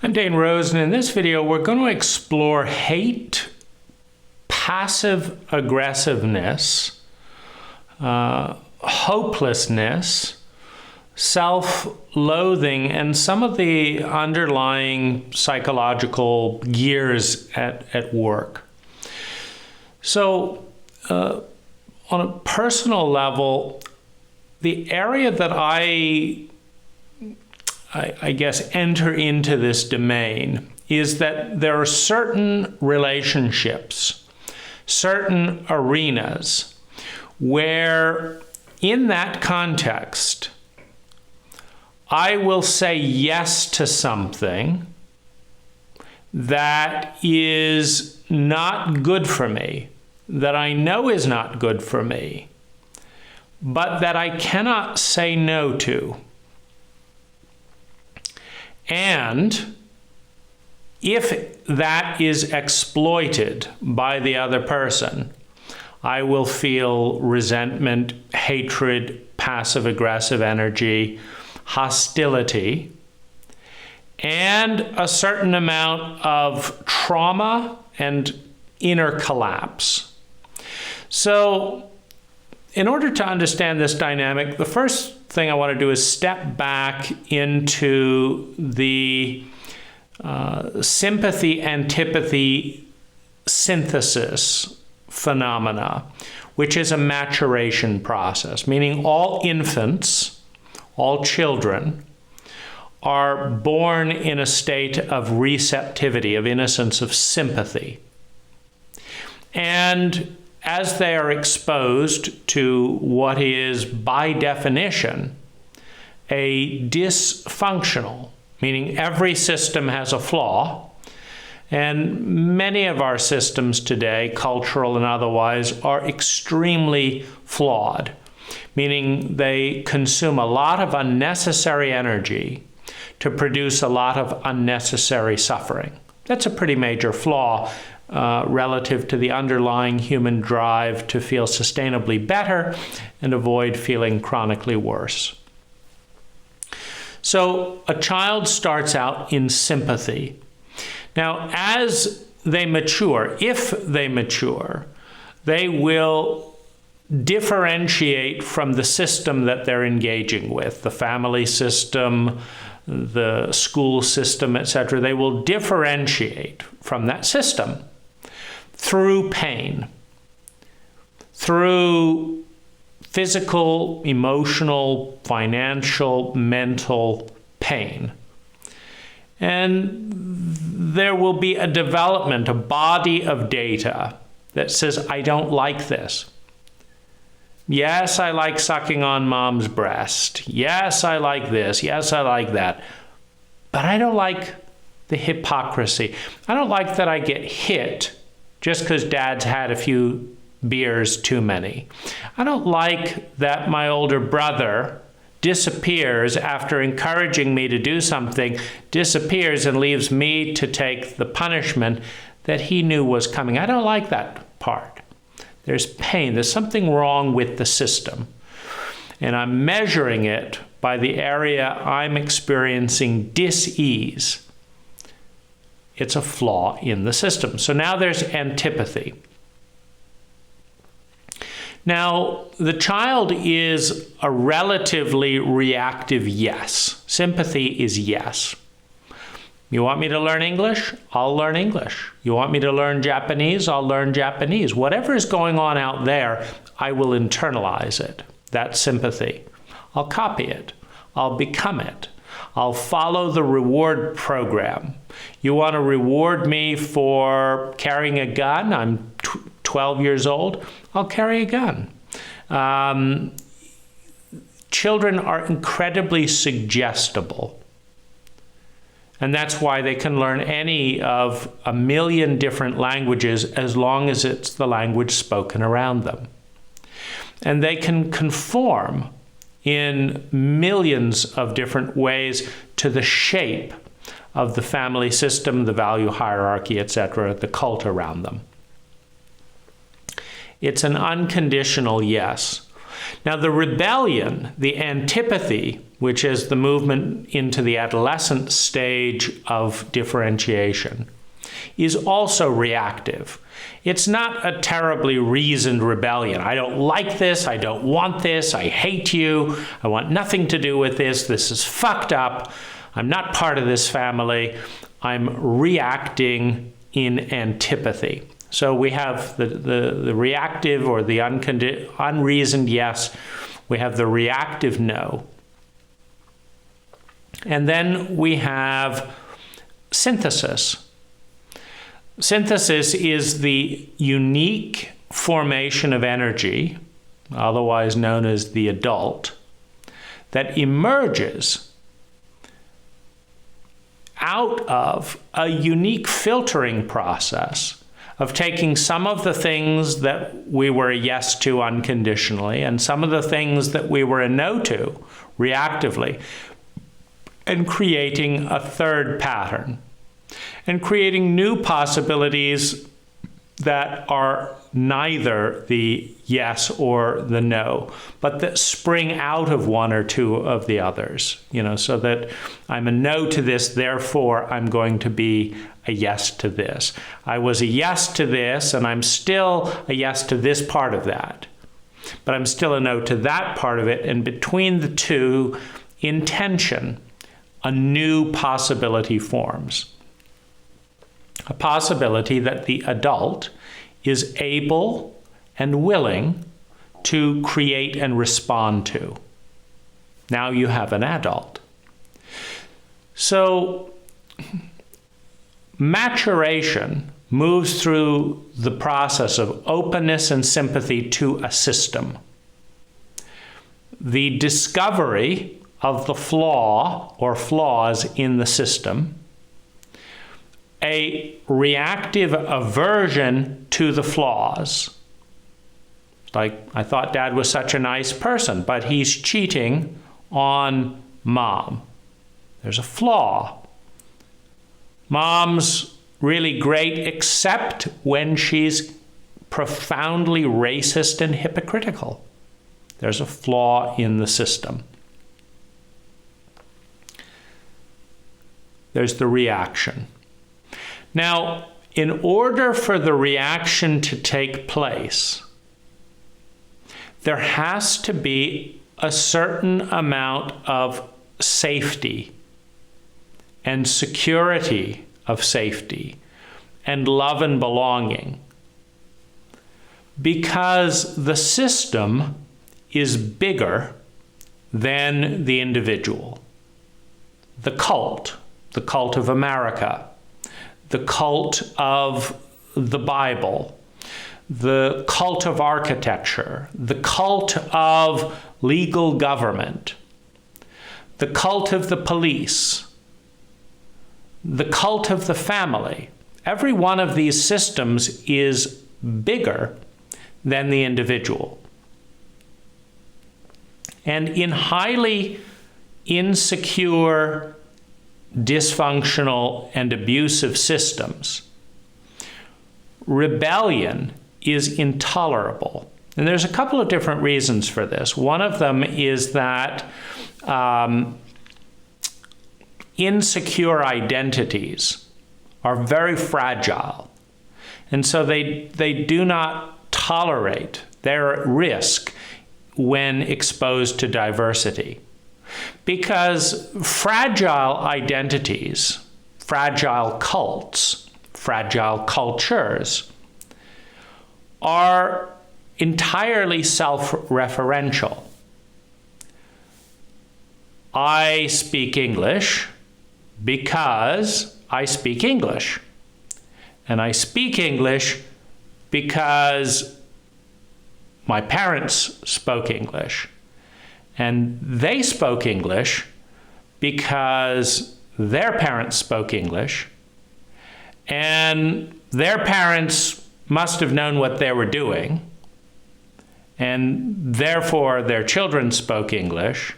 I'm Dane Rose, and in this video we're going to explore hate, passive aggressiveness, hopelessness, self-loathing, and some of the underlying psychological gears at work. So, on a personal level, the area that I guess enter into this domain is that there are certain relationships, certain arenas where in that context I will say yes to something that is not good for me, that I know is not good for me, but that I cannot say no to. And if that is exploited by the other person, I will feel resentment, hatred, passive-aggressive energy, hostility, and a certain amount of trauma and inner collapse. So, in order to understand this dynamic, the first thing I want to do is step back into the sympathy-antipathy synthesis phenomena, which is a maturation process, meaning all infants, all children, are born in a state of receptivity, of innocence, of sympathy. And as they are exposed to what is, by definition, a dysfunctional, meaning every system has a flaw, and many of our systems today, cultural and otherwise, are extremely flawed, meaning they consume a lot of unnecessary energy to produce a lot of unnecessary suffering. That's a pretty major flaw relative to the underlying human drive to feel sustainably better and avoid feeling chronically worse. So a child starts out in sympathy. Now, as they mature, if they mature, they will differentiate from the system that they're engaging with, the family system, the school system, etc. They will differentiate from that system through pain, through physical, emotional, financial, mental pain. And there will be a development, a body of data that says, I don't like this. Yes, I like sucking on mom's breast. Yes, I like this. Yes, I like that. But I don't like the hypocrisy. I don't like that I get hit just because dad's had a few beers too many. I don't like that my older brother disappears after encouraging me to do something, disappears and leaves me to take the punishment that he knew was coming. I don't like that part. There's pain. There's something wrong with the system. And I'm measuring it by the area I'm experiencing dis-ease. It's a flaw in the system. So now there's antipathy. Now, the child is a relatively reactive yes. Sympathy is yes. You want me to learn English? I'll learn English. You want me to learn Japanese? I'll learn Japanese. Whatever is going on out there, I will internalize it. That's sympathy. I'll copy it. I'll become it. I'll follow the reward program. You want to reward me for carrying a gun? I'm 12 years old. I'll carry a gun. Children are incredibly suggestible. And that's why they can learn any of a million different languages as long as it's the language spoken around them. And they can conform in millions of different ways to the shape of the family system, the value hierarchy, etc., the cult around them. It's an unconditional yes. Now, the rebellion, the antipathy, which is the movement into the adolescent stage of differentiation, is also reactive. It's not a terribly reasoned rebellion. I don't like this, I don't want this, I hate you, I want nothing to do with this is fucked up, I'm not part of this family. I'm reacting in antipathy. So we have the reactive or the unreasoned yes, we have the reactive no. And then we have synthesis. Synthesis is the unique formation of energy, otherwise known as the adult, that emerges out of a unique filtering process of taking some of the things that we were a yes to unconditionally and some of the things that we were a no to reactively, and creating a third pattern and creating new possibilities that are neither the yes or the no, but that spring out of one or two of the others, so that I'm a no to this, therefore I'm going to be a yes to this. I was a yes to this, and I'm still a yes to this part of that, but I'm still a no to that part of it, and between the two, in tension, a new possibility forms. A possibility that the adult is able and willing to create and respond to. Now you have an adult. So maturation moves through the process of openness and sympathy to a system. The discovery of the flaw or flaws in the system, a reactive aversion to the flaws. Like, I thought Dad was such a nice person, but he's cheating on Mom. There's a flaw. Mom's really great except when she's profoundly racist and hypocritical. There's a flaw in the system. There's the reaction. Now, in order for the reaction to take place, there has to be a certain amount of safety and security of safety and love and belonging, because the system is bigger than the individual. The cult of America, the cult of the Bible, the cult of architecture, the cult of legal government, the cult of the police, the cult of the family. Every one of these systems is bigger than the individual. And in highly insecure, dysfunctional, and abusive systems, rebellion is intolerable. And there's a couple of different reasons for this. One of them is that insecure identities are very fragile. And so they do not tolerate, they're at risk when exposed to diversity. Because fragile identities, fragile cults, fragile cultures are entirely self-referential. I speak English because I speak English. And I speak English because my parents spoke English. And they spoke English because their parents spoke English. And their parents must have known what they were doing. And therefore, their children spoke English,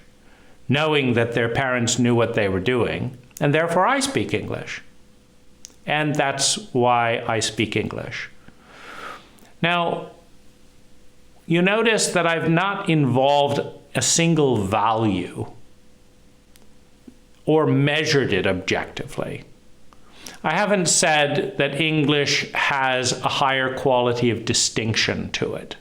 knowing that their parents knew what they were doing. And therefore, I speak English. And that's why I speak English. Now, you notice that I've not involved a single value or measured it objectively. I haven't said that English has a higher quality of distinction to it,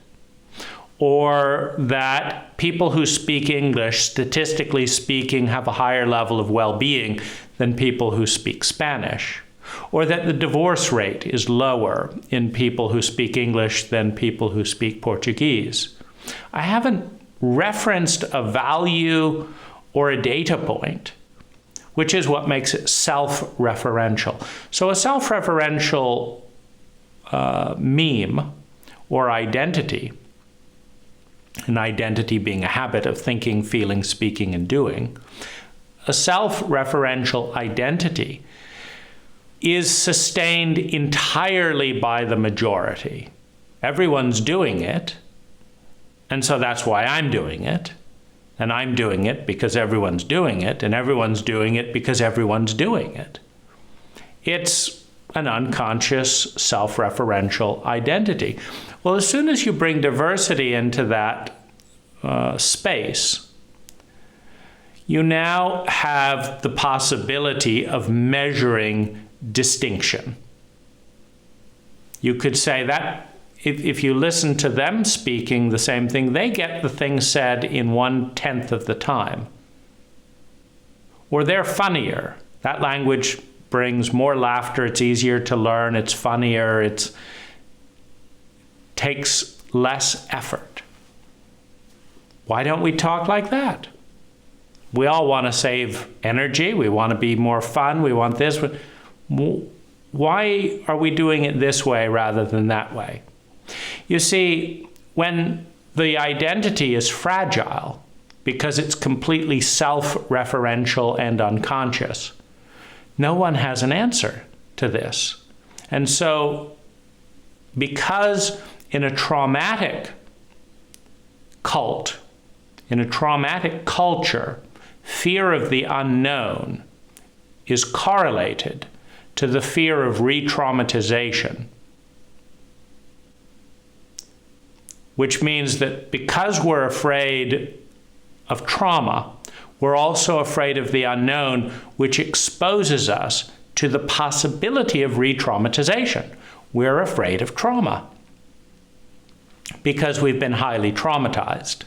or that people who speak English, statistically speaking, have a higher level of well-being than people who speak Spanish, or that the divorce rate is lower in people who speak English than people who speak Portuguese. I haven't referenced a value or a data point, which is what makes it self-referential. So a self-referential meme or identity, an identity being a habit of thinking, feeling, speaking, and doing, a self-referential identity is sustained entirely by the majority. Everyone's doing it, and so that's why I'm doing it. And I'm doing it because everyone's doing it, and everyone's doing it because everyone's doing it. It's an unconscious, self-referential identity. Well, as soon as you bring diversity into that space, you now have the possibility of measuring distinction. You could say that if you listen to them speaking the same thing, they get the thing said in 1/10 of the time. Or they're funnier. That language brings more laughter, it's easier to learn, it's funnier, it takes less effort. Why don't we talk like that? We all want to save energy, we want to be more fun, we want this. Why are we doing it this way rather than that way? You see, when the identity is fragile, because it's completely self-referential and unconscious, no one has an answer to this. And so, because in a traumatic cult, in a traumatic culture, fear of the unknown is correlated to the fear of re-traumatization, which means that because we're afraid of trauma, we're also afraid of the unknown, which exposes us to the possibility of re-traumatization. We're afraid of trauma because we've been highly traumatized,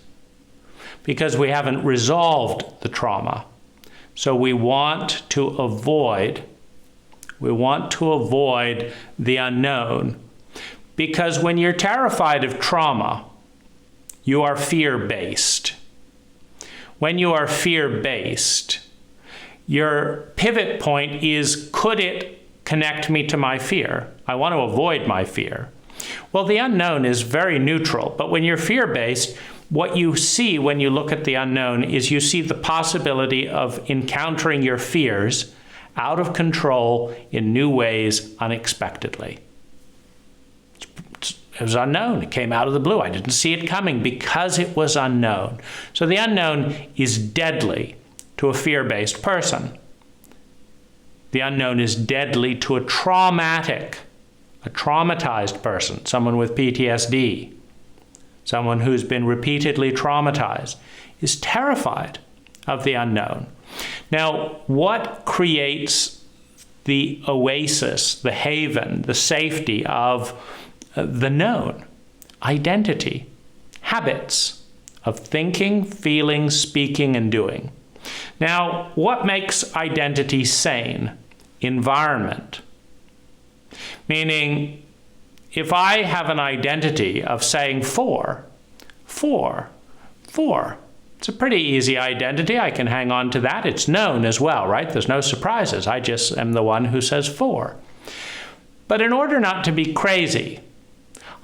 because we haven't resolved the trauma. So we want to avoid the unknown, because when you're terrified of trauma, you are fear-based. When you are fear-based, your pivot point is, could it connect me to my fear? I want to avoid my fear. Well, the unknown is very neutral, but when you're fear-based, what you see when you look at the unknown is you see the possibility of encountering your fears out of control in new ways unexpectedly. It was unknown. It came out of the blue. I didn't see it coming because it was unknown. So the unknown is deadly to a fear-based person. The unknown is deadly to a traumatized person, someone with PTSD, someone who's been repeatedly traumatized, is terrified of the unknown. Now, what creates the oasis, the haven, the safety of the known? Identity, habits of thinking, feeling, speaking, and doing. Now, what makes identity sane? Environment. Meaning, if I have an identity of saying four, it's a pretty easy identity. I can hang on to that. It's known as well, right? There's no surprises. I just am the one who says 4. But in order not to be crazy,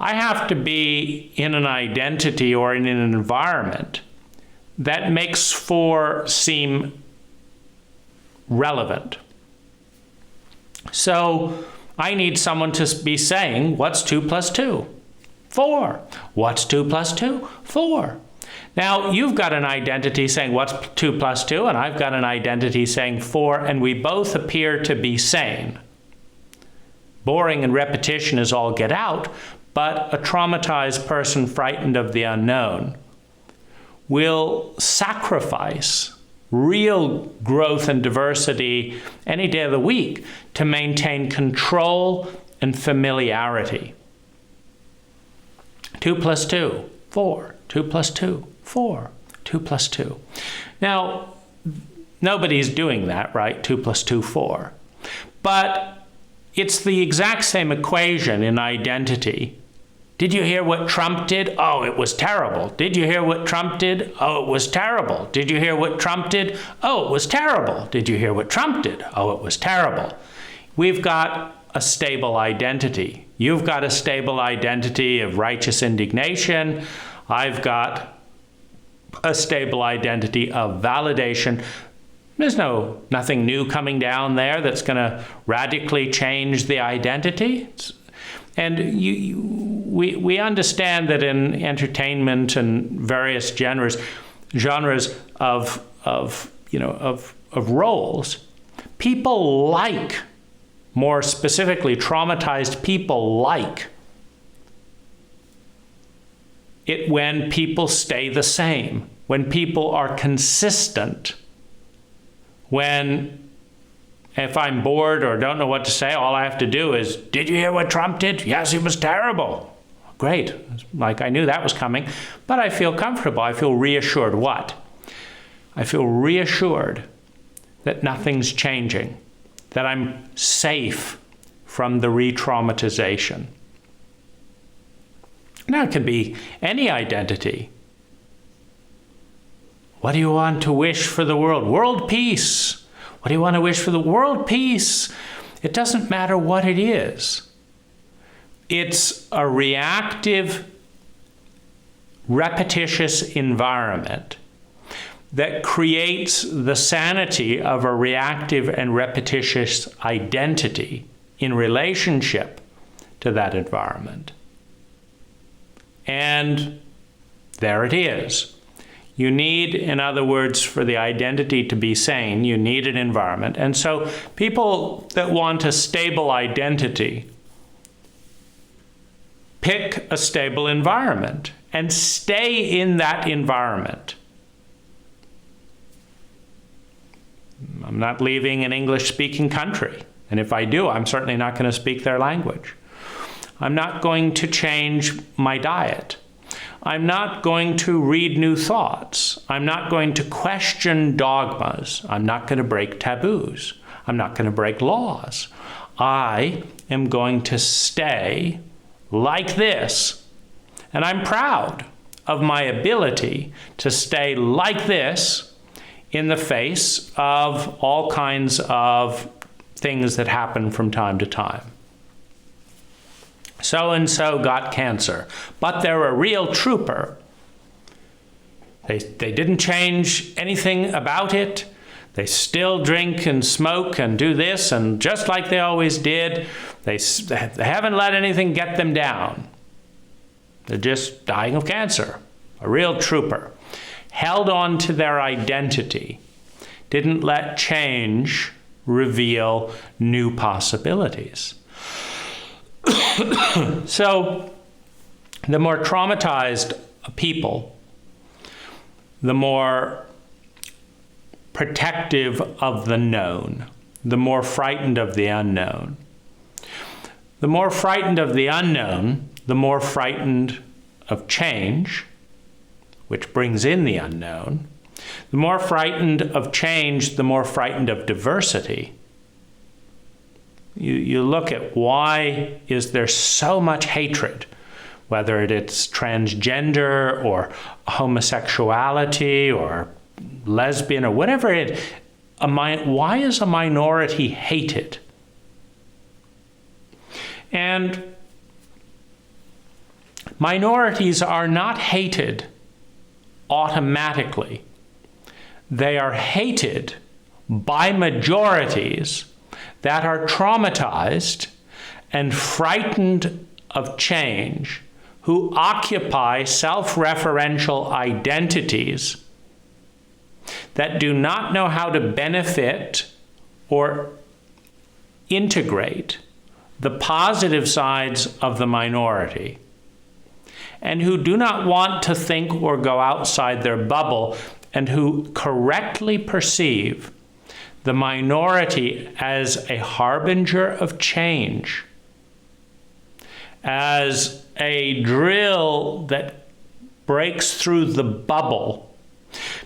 I have to be in an identity or in an environment that makes 4 seem relevant. So I need someone to be saying, what's 2 plus 2? 4. What's 2 plus 2? 4. Now, you've got an identity saying, what's 2 plus 2? And I've got an identity saying 4, and we both appear to be sane. Boring and repetition is all get out, but a traumatized person frightened of the unknown will sacrifice real growth and diversity any day of the week to maintain control and familiarity. 2 + 2, 4. 2 + 2, 4. 2 + 2. Now, nobody's doing that, right? 2 + 2, 4. But it's the exact same equation in identity. Did you hear what Trump did? Oh, it was terrible. Did you hear what Trump did? Oh, it was terrible. Did you hear what Trump did? Oh, it was terrible. Did you hear what Trump did? Oh, it was terrible. We've got a stable identity. You've got a stable identity of righteous indignation. I've got a stable identity of validation. There's nothing new coming down there that's going to radically change the identity. And we understand that in entertainment and various genres of roles, people like, more specifically, traumatized people like it when people stay the same, when people are consistent, when if I'm bored or don't know what to say, all I have to do is, did you hear what Trump did? Yes, he was terrible. Great. Like I knew that was coming. But I feel comfortable. I feel reassured. What? I feel reassured that nothing's changing, that I'm safe from the re-traumatization. Now, it can be any identity. What do you want to wish for the world? World peace. What do you want to wish for the world? Peace. It doesn't matter what it is. It's a reactive, repetitious environment that creates the sanity of a reactive and repetitious identity in relationship to that environment. And there it is. You need, in other words, for the identity to be sane, you need an environment. And so people that want a stable identity pick a stable environment and stay in that environment. I'm not leaving an English-speaking country. And if I do, I'm certainly not going to speak their language. I'm not going to change my diet. I'm not going to read new thoughts. I'm not going to question dogmas. I'm not going to break taboos. I'm not going to break laws. I am going to stay like this. And I'm proud of my ability to stay like this in the face of all kinds of things that happen from time to time. So-and-so got cancer, but they're a real trooper. They didn't change anything about it. They still drink and smoke and do this, and just like they always did, they haven't let anything get them down. They're just dying of cancer. A real trooper. Held on to their identity. Didn't let change reveal new possibilities. So, the more traumatized people, the more protective of the known, the more frightened of the unknown. The more frightened of the unknown, the more frightened of change, which brings in the unknown. The more frightened of change, the more frightened of diversity. You look at why is there so much hatred, whether it's transgender or homosexuality or lesbian or whatever it is. Why is a minority hated? And minorities are not hated automatically. They are hated by majorities that are traumatized and frightened of change, who occupy self-referential identities that do not know how to benefit or integrate the positive sides of the minority. and who do not want to think or go outside their bubble, and who correctly perceive the minority as a harbinger of change, as a drill that breaks through the bubble.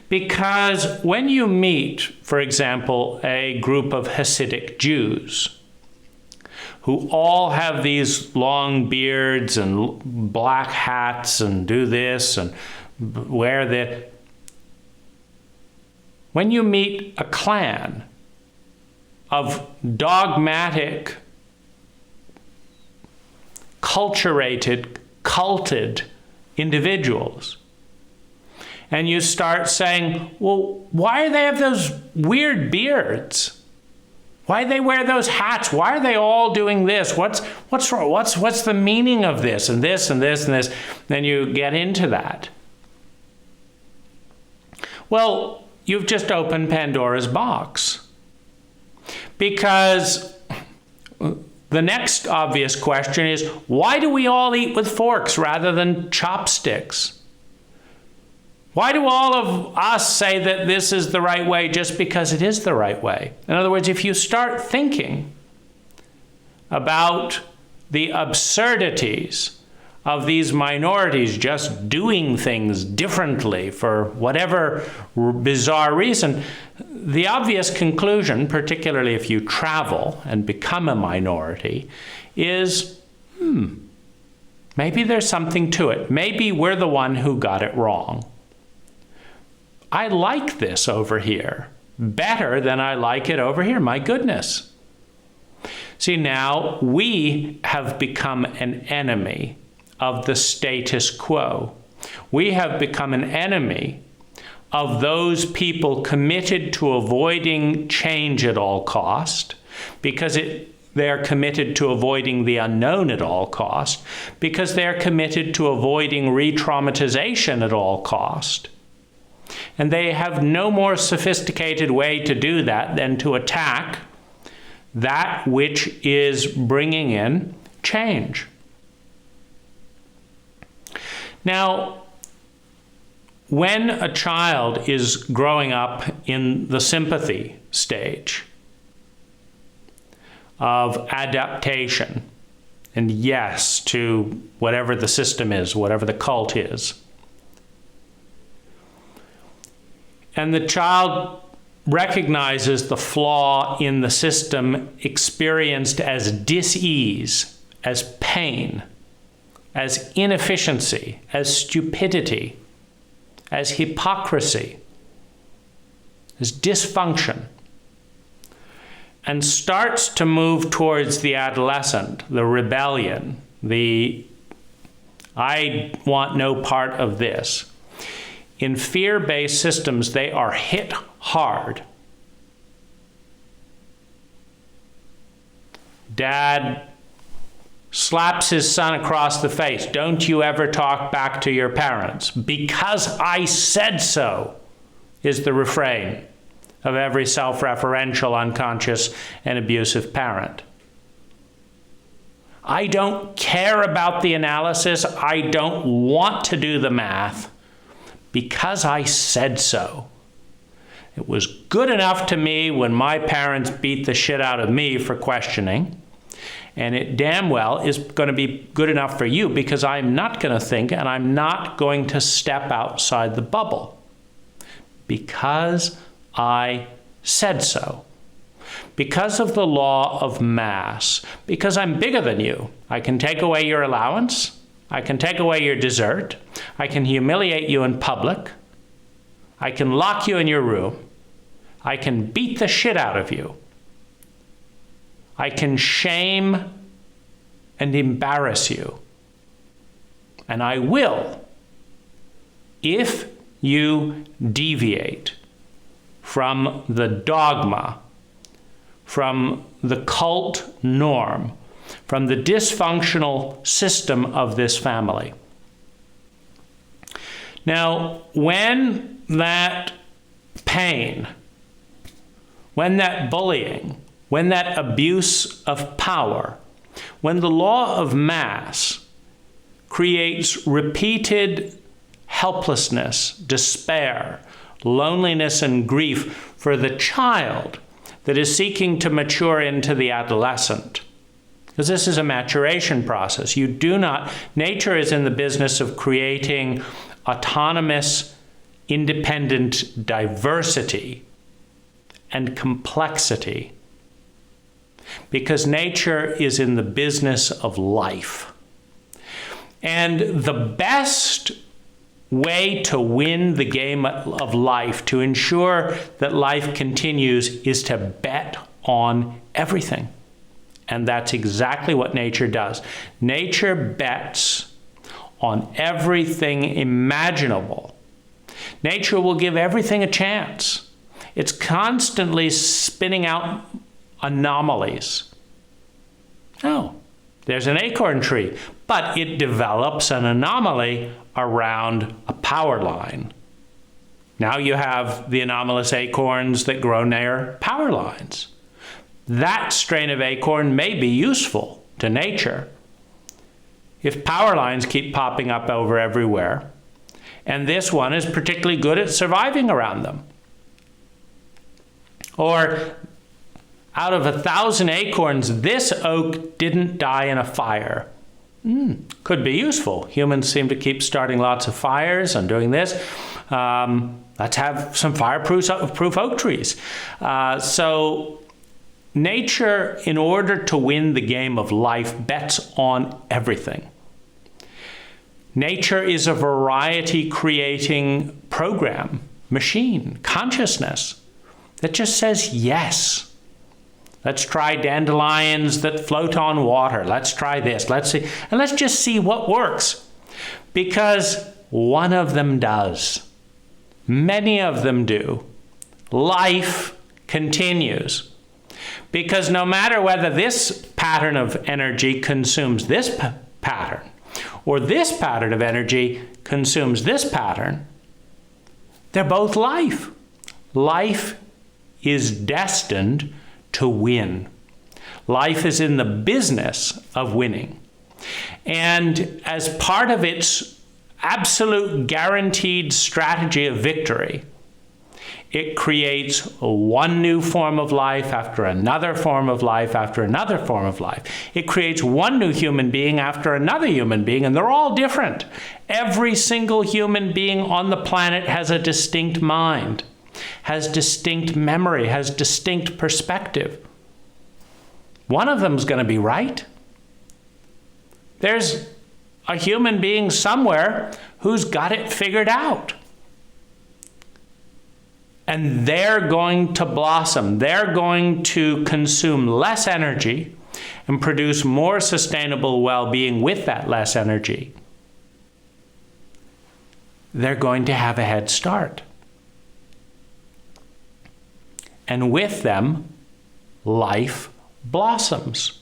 Because when you meet, for example, a group of Hasidic Jews who all have these long beards and black hats and do this and wear this, when you meet a clan of dogmatic, culturated, culted individuals, and you start saying, well, why do they have those weird beards? Why do they wear those hats? Why are they all doing this? What's wrong? What's the meaning of this and this and this and this? Then you get into that. Well, you've just opened Pandora's box. Because the next obvious question is, why do we all eat with forks rather than chopsticks? Why do all of us say that this is the right way just because it is the right way? In other words, if you start thinking about the absurdities of these minorities just doing things differently for whatever bizarre reason, the obvious conclusion, particularly if you travel and become a minority, is, maybe there's something to it. Maybe we're the one who got it wrong. I like this over here better than I like it over here. My goodness. See, now we have become an enemy of the status quo. We have become an enemy of those people committed to avoiding change at all cost, because they're committed to avoiding the unknown at all cost, because they're committed to avoiding re-traumatization at all cost. And they have no more sophisticated way to do that than to attack that which is bringing in change. Now, when a child is growing up in the sympathy stage of adaptation and yes to whatever the system is, whatever the cult is, and the child recognizes the flaw in the system experienced as dis-ease, as pain, as inefficiency, as stupidity, as hypocrisy, as dysfunction, and starts to move towards the adolescent, the rebellion, the I want no part of this. In fear-based systems, they are hit hard. Dad slaps his son across the face. Don't you ever talk back to your parents. Because I said so, is the refrain of every self-referential, unconscious, and abusive parent. I don't care about the analysis. I don't want to do the math. Because I said so. It was good enough to me when my parents beat the shit out of me for questioning. And it damn well is going to be good enough for you, because I'm not going to think and I'm not going to step outside the bubble. Because I said so. Because of the law of mass. Because I'm bigger than you. I can take away your allowance. I can take away your dessert. I can humiliate you in public. I can lock you in your room. I can beat the shit out of you. I can shame and embarrass you. And I will, if you deviate from the dogma, from the cult norm, from the dysfunctional system of this family. Now, when that pain, when that bullying, when that abuse of power, when the law of mass creates repeated helplessness, despair, loneliness, and grief for the child that is seeking to mature into the adolescent. Because this is a maturation process. Nature is in the business of creating autonomous, independent diversity and complexity. Because nature is in the business of life. And the best way to win the game of life, to ensure that life continues, is to bet on everything. And that's exactly what nature does. Nature bets on everything imaginable. Nature will give everything a chance. It's constantly spinning out anomalies. Oh, there's an acorn tree, but it develops an anomaly around a power line. Now you have the anomalous acorns that grow near power lines. That strain of acorn may be useful to nature if power lines keep popping up everywhere, and this one is particularly good at surviving around them. Or out of 1,000 acorns, this oak didn't die in a fire. Could be useful. Humans seem to keep starting lots of fires and doing this. Let's have some fireproof oak trees. So nature, in order to win the game of life, bets on everything. Nature is a variety-creating program, machine, consciousness that just says yes. Let's try dandelions that float on water. Let's try this. Let's see. And let's just see what works. Because one of them does. Many of them do. Life continues. Because no matter whether this pattern of energy consumes this pattern, or this pattern of energy consumes this pattern, they're both life. Life is destined to win. Life is in the business of winning. And as part of its absolute guaranteed strategy of victory, it creates one new form of life after another form of life after another form of life. It creates one new human being after another human being, and they're all different. Every single human being on the planet has a distinct mind, has distinct memory, has distinct perspective. One of them's going to be right. There's a human being somewhere who's got it figured out. And they're going to blossom. They're going to consume less energy and produce more sustainable well-being with that less energy. They're going to have a head start. And with them, life blossoms.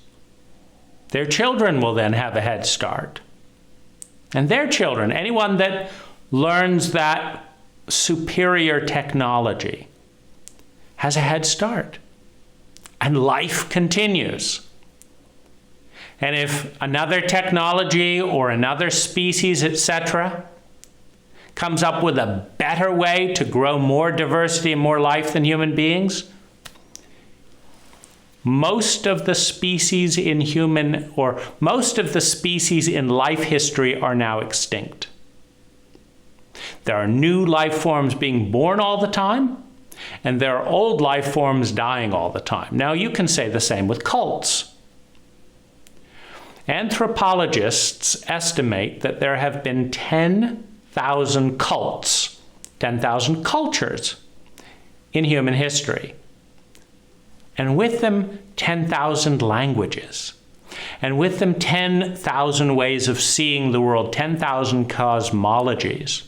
Their children will then have a head start. And their children, anyone that learns that superior technology, has a head start. And life continues. And if another technology or another species, etc., comes up with a better way to grow more diversity and more life than human beings, most of the species in life history are now extinct. There are new life forms being born all the time, and there are old life forms dying all the time. Now, you can say the same with cults. Anthropologists estimate that there have been 10,000 cults, 10,000 cultures in human history. And with them, 10,000 languages. And with them, 10,000 ways of seeing the world, 10,000 cosmologies,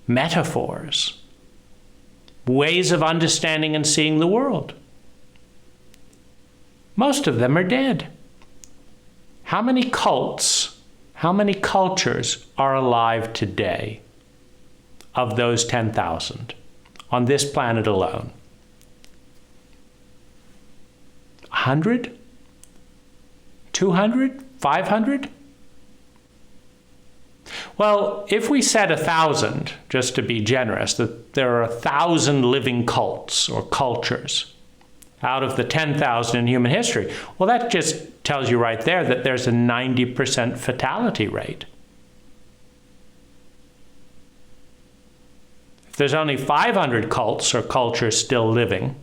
metaphors, ways of understanding and seeing the world. Most of them are dead. How many cults, how many cultures are alive today of those 10,000 on this planet alone? 100? 200? 500? Well, if we said 1,000, just to be generous, that there are 1,000 living cults or cultures out of the 10,000 in human history, well, that just tells you right there that there's a 90% fatality rate. If there's only 500 cults or cultures still living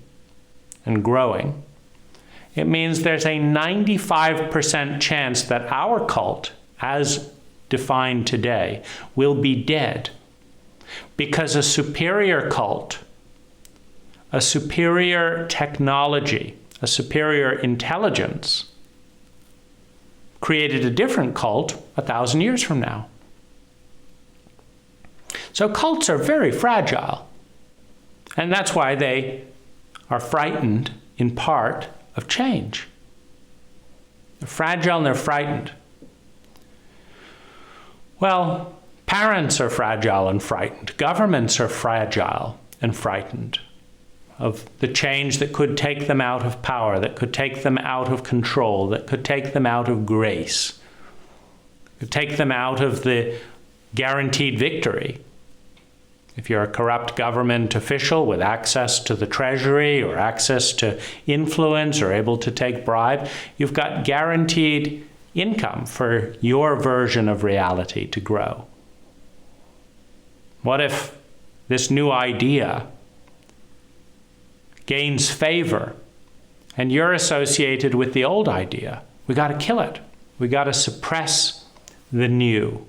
and growing, it means there's a 95% chance that our cult, as defined today, will be dead because a superior cult, a superior technology, a superior intelligence created a different cult 1,000 years from now. So cults are very fragile. And that's why they are frightened, in part, of change. They're fragile and they're frightened. Well, parents are fragile and frightened. Governments are fragile and frightened of the change that could take them out of power, that could take them out of control, that could take them out of grace, could take them out of the guaranteed victory. If you're a corrupt government official with access to the treasury or access to influence or able to take bribe, you've got guaranteed income for your version of reality to grow. What if this new idea gains favor and you're associated with the old idea? We got to kill it. We got to suppress the new.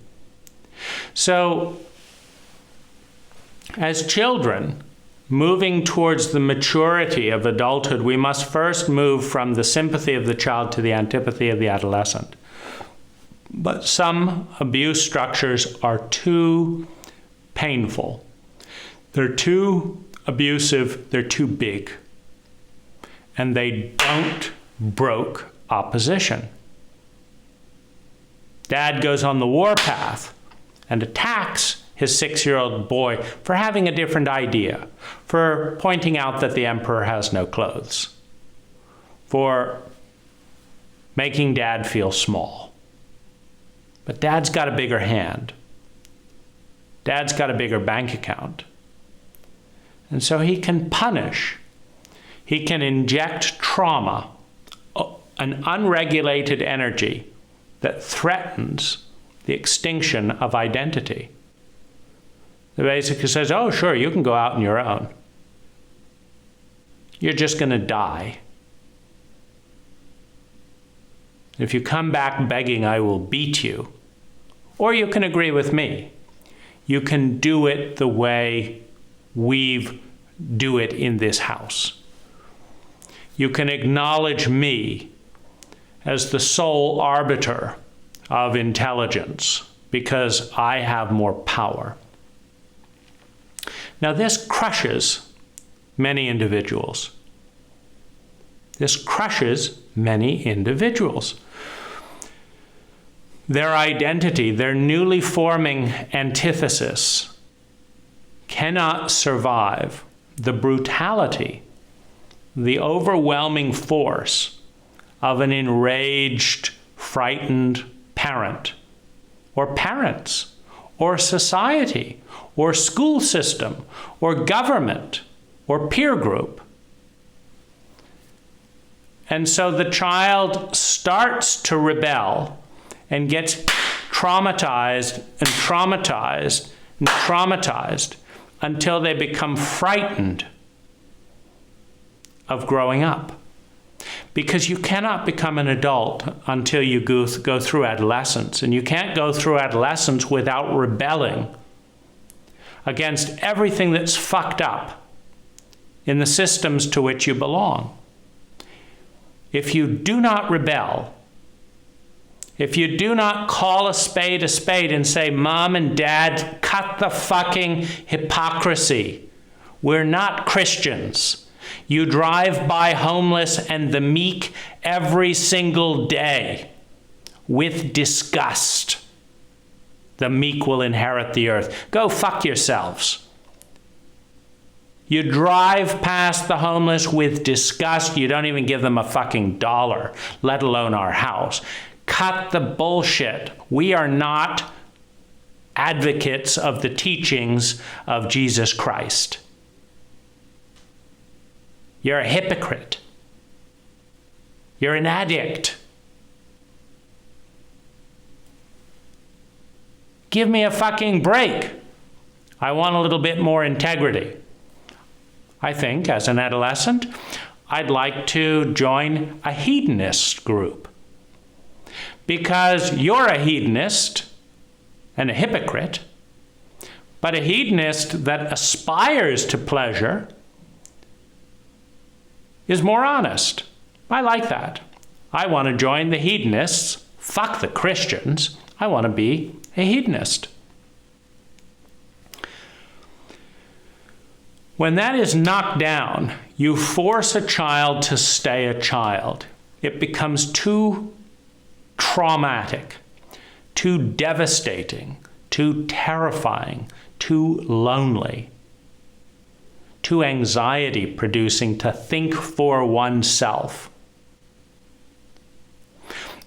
So, as children, moving towards the maturity of adulthood, we must first move from the sympathy of the child to the antipathy of the adolescent. But some abuse structures are too painful. They're too abusive, they're too big. And they don't broke opposition. Dad goes on the warpath and attacks his 6-year-old boy for having a different idea, for pointing out that the emperor has no clothes, for making dad feel small. But dad's got a bigger hand. Dad's got a bigger bank account. And so he can punish. He can inject trauma, an unregulated energy that threatens the extinction of identity. It basically says, oh, sure, you can go out on your own. You're just going to die. If you come back begging, I will beat you. Or you can agree with me. You can do it the way we do it in this house. You can acknowledge me as the sole arbiter of intelligence because I have more power. Now, this crushes many individuals. This crushes many individuals. Their identity, their newly forming antithesis, cannot survive the brutality, the overwhelming force of an enraged, frightened parent, or parents, or society, or school system, or government, or peer group. And so the child starts to rebel and gets traumatized and traumatized and traumatized until they become frightened of growing up. Because you cannot become an adult until you go through adolescence. And you can't go through adolescence without rebelling against everything that's fucked up in the systems to which you belong. If you do not rebel, if you do not call a spade and say, Mom and Dad, cut the fucking hypocrisy. We're not Christians. You drive by homeless and the meek every single day with disgust. The meek will inherit the earth. Go fuck yourselves. You drive past the homeless with disgust. You don't even give them a fucking dollar, let alone our house. Cut the bullshit. We are not advocates of the teachings of Jesus Christ. You're a hypocrite. You're an addict. Give me a fucking break. I want a little bit more integrity. I think, as an adolescent, I'd like to join a hedonist group. Because you're a hedonist and a hypocrite, but a hedonist that aspires to pleasure is more honest. I like that. I want to join the hedonists. Fuck the Christians. I want to be a hedonist. When that is knocked down, you force a child to stay a child. It becomes too traumatic, too devastating, too terrifying, too lonely, too anxiety-producing to think for oneself.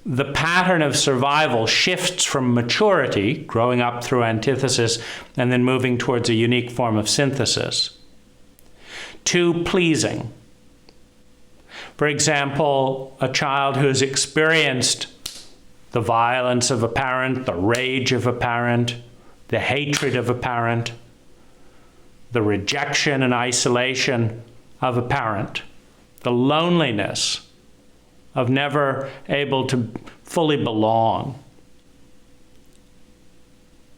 The pattern of survival shifts from maturity, growing up through antithesis, and then moving towards a unique form of synthesis, to pleasing. For example, a child who's experienced the violence of a parent, the rage of a parent, the hatred of a parent, the rejection and isolation of a parent, the loneliness of never able to fully belong.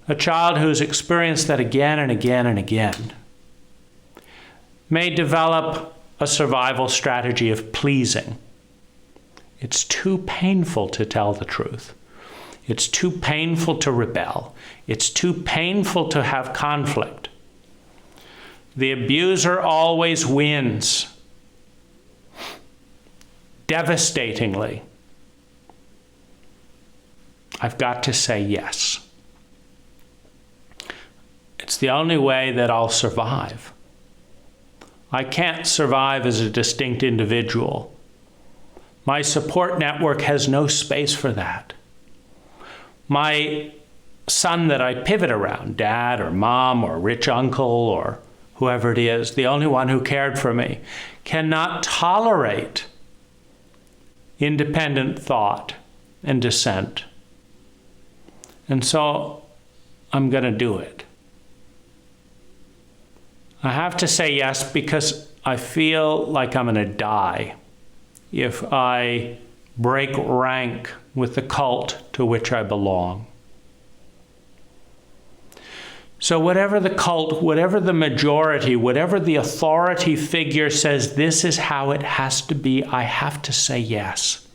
A child who's experienced that again and again and again may develop a survival strategy of pleasing. It's too painful to tell the truth. It's too painful to rebel. It's too painful to have conflict. The abuser always wins, devastatingly. I've got to say yes. It's the only way that I'll survive. I can't survive as a distinct individual. My support network has no space for that. My son that I pivot around, dad or mom or rich uncle or whoever it is, the only one who cared for me, cannot tolerate independent thought and dissent. And so I'm going to do it. I have to say yes because I feel like I'm going to die if I break rank with the cult to which I belong. So whatever the cult, whatever the majority, whatever the authority figure says this is how it has to be, I have to say yes.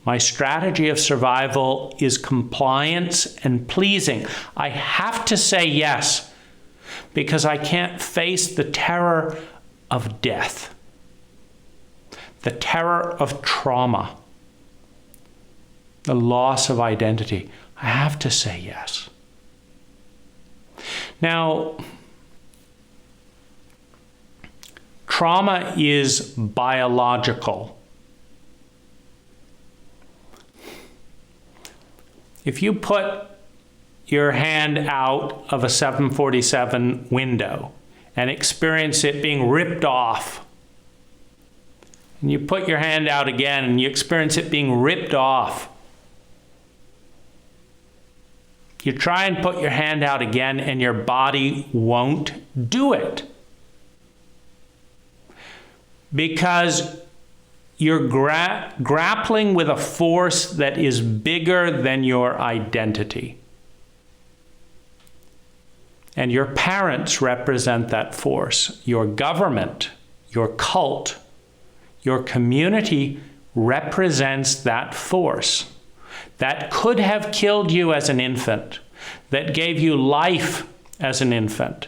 My strategy of survival is compliance and pleasing. I have to say yes because I can't face the terror of death, the terror of trauma, the loss of identity. I have to say yes. Now, trauma is biological. If you put your hand out of a 747 window and experience it being ripped off, and you put your hand out again and you experience it being ripped off, you try and put your hand out again and your body won't do it. Because you're grappling with a force that is bigger than your identity. And your parents represent that force. Your government, your cult, your community represents that force. That could have killed you as an infant, that gave you life as an infant,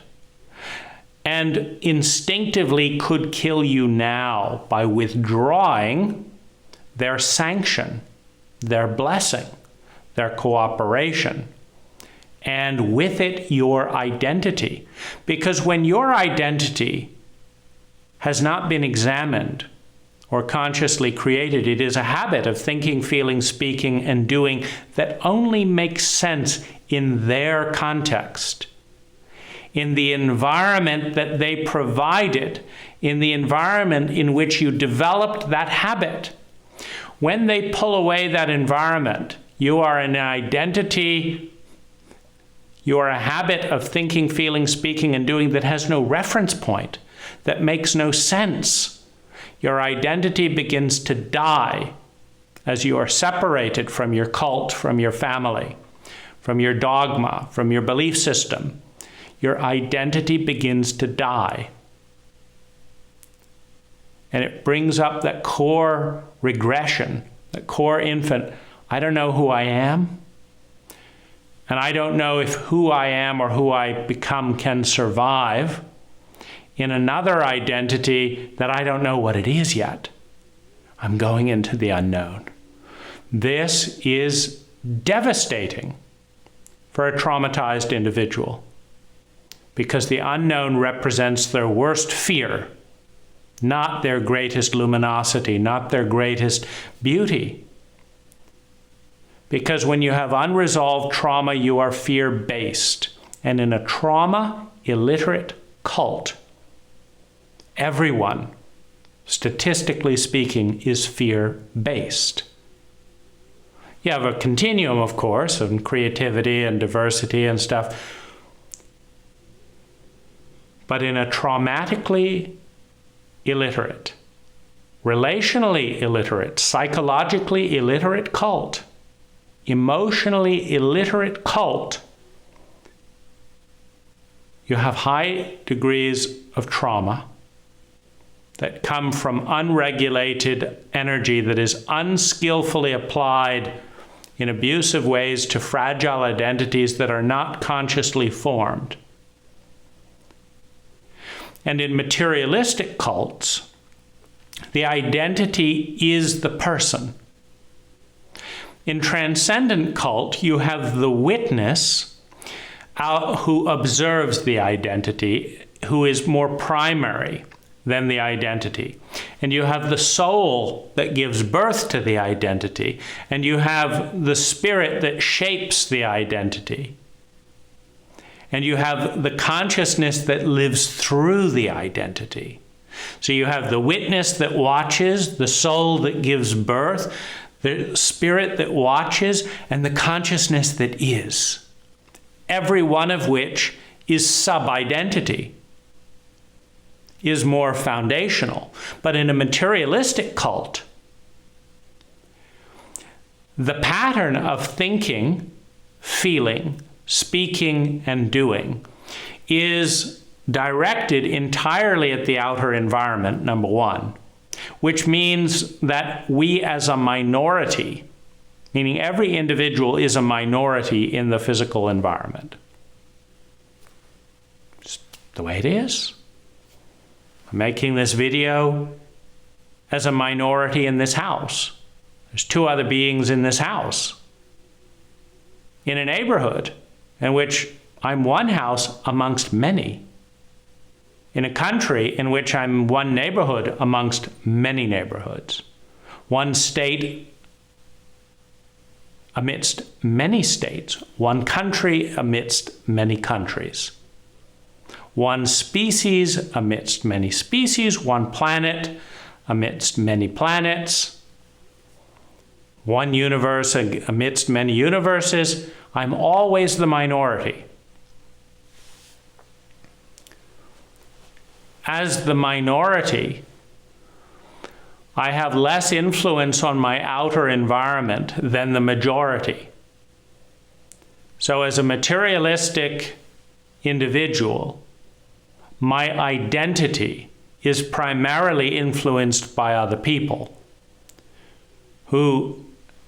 and instinctively could kill you now by withdrawing their sanction, their blessing, their cooperation, and with it your identity. Because when your identity has not been examined or consciously created, it is a habit of thinking, feeling, speaking, and doing that only makes sense in their context, in the environment that they provided, in the environment in which you developed that habit. When they pull away that environment, you are an identity, you are a habit of thinking, feeling, speaking, and doing that has no reference point, that makes no sense. Your identity begins to die as you are separated from your cult, from your family, from your dogma, from your belief system. Your identity begins to die. And it brings up that core regression, that core infant, I don't know who I am, and I don't know if who I am or who I become can survive in another identity that I don't know what it is yet. I'm going into the unknown. This is devastating for a traumatized individual because the unknown represents their worst fear, not their greatest luminosity, not their greatest beauty. Because when you have unresolved trauma, you are fear-based. And in a trauma-illiterate cult, everyone, statistically speaking, is fear-based. You have a continuum, of course, of creativity and diversity and stuff. But in a traumatically illiterate, relationally illiterate, psychologically illiterate cult, emotionally illiterate cult, you have high degrees of trauma that come from unregulated energy that is unskillfully applied in abusive ways to fragile identities that are not consciously formed. And in materialistic cults, the identity is the person. In transcendent cult, you have the witness who observes the identity, who is more primary than the identity. And you have the soul that gives birth to the identity, and you have the spirit that shapes the identity. And you have the consciousness that lives through the identity. So you have the witness that watches, the soul that gives birth, the spirit that watches, and the consciousness that is. Every one of which is sub-identity, is more foundational. But in a materialistic cult, the pattern of thinking, feeling, speaking, and doing is directed entirely at the outer environment, number one, which means that we as a minority, meaning every individual is a minority in the physical environment. Just the way it is. I'm making this video as a minority in this house. There's two other beings in this house. In a neighborhood in which I'm one house amongst many. In a country in which I'm one neighborhood amongst many neighborhoods. One state amidst many states. One country amidst many countries. One species amidst many species. One planet amidst many planets. One universe amidst many universes. I'm always the minority. As the minority, I have less influence on my outer environment than the majority. So as a materialistic individual, my identity is primarily influenced by other people who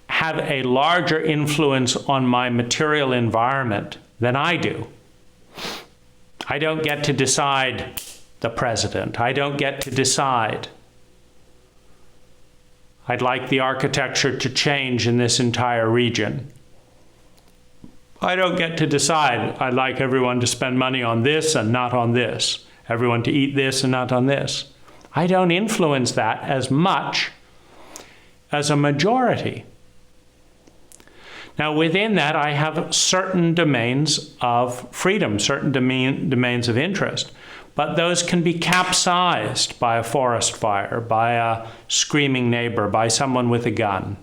have a larger influence on my material environment than I do. I don't get to decide the president. I don't get to decide. I'd like the architecture to change in this entire region. I don't get to decide. I'd like everyone to spend money on this and not on this. Everyone to eat this and not on this. I don't influence that as much as a majority. Now, within that, I have certain domains of freedom, certain domains of interest. But those can be capsized by a forest fire, by a screaming neighbor, by someone with a gun.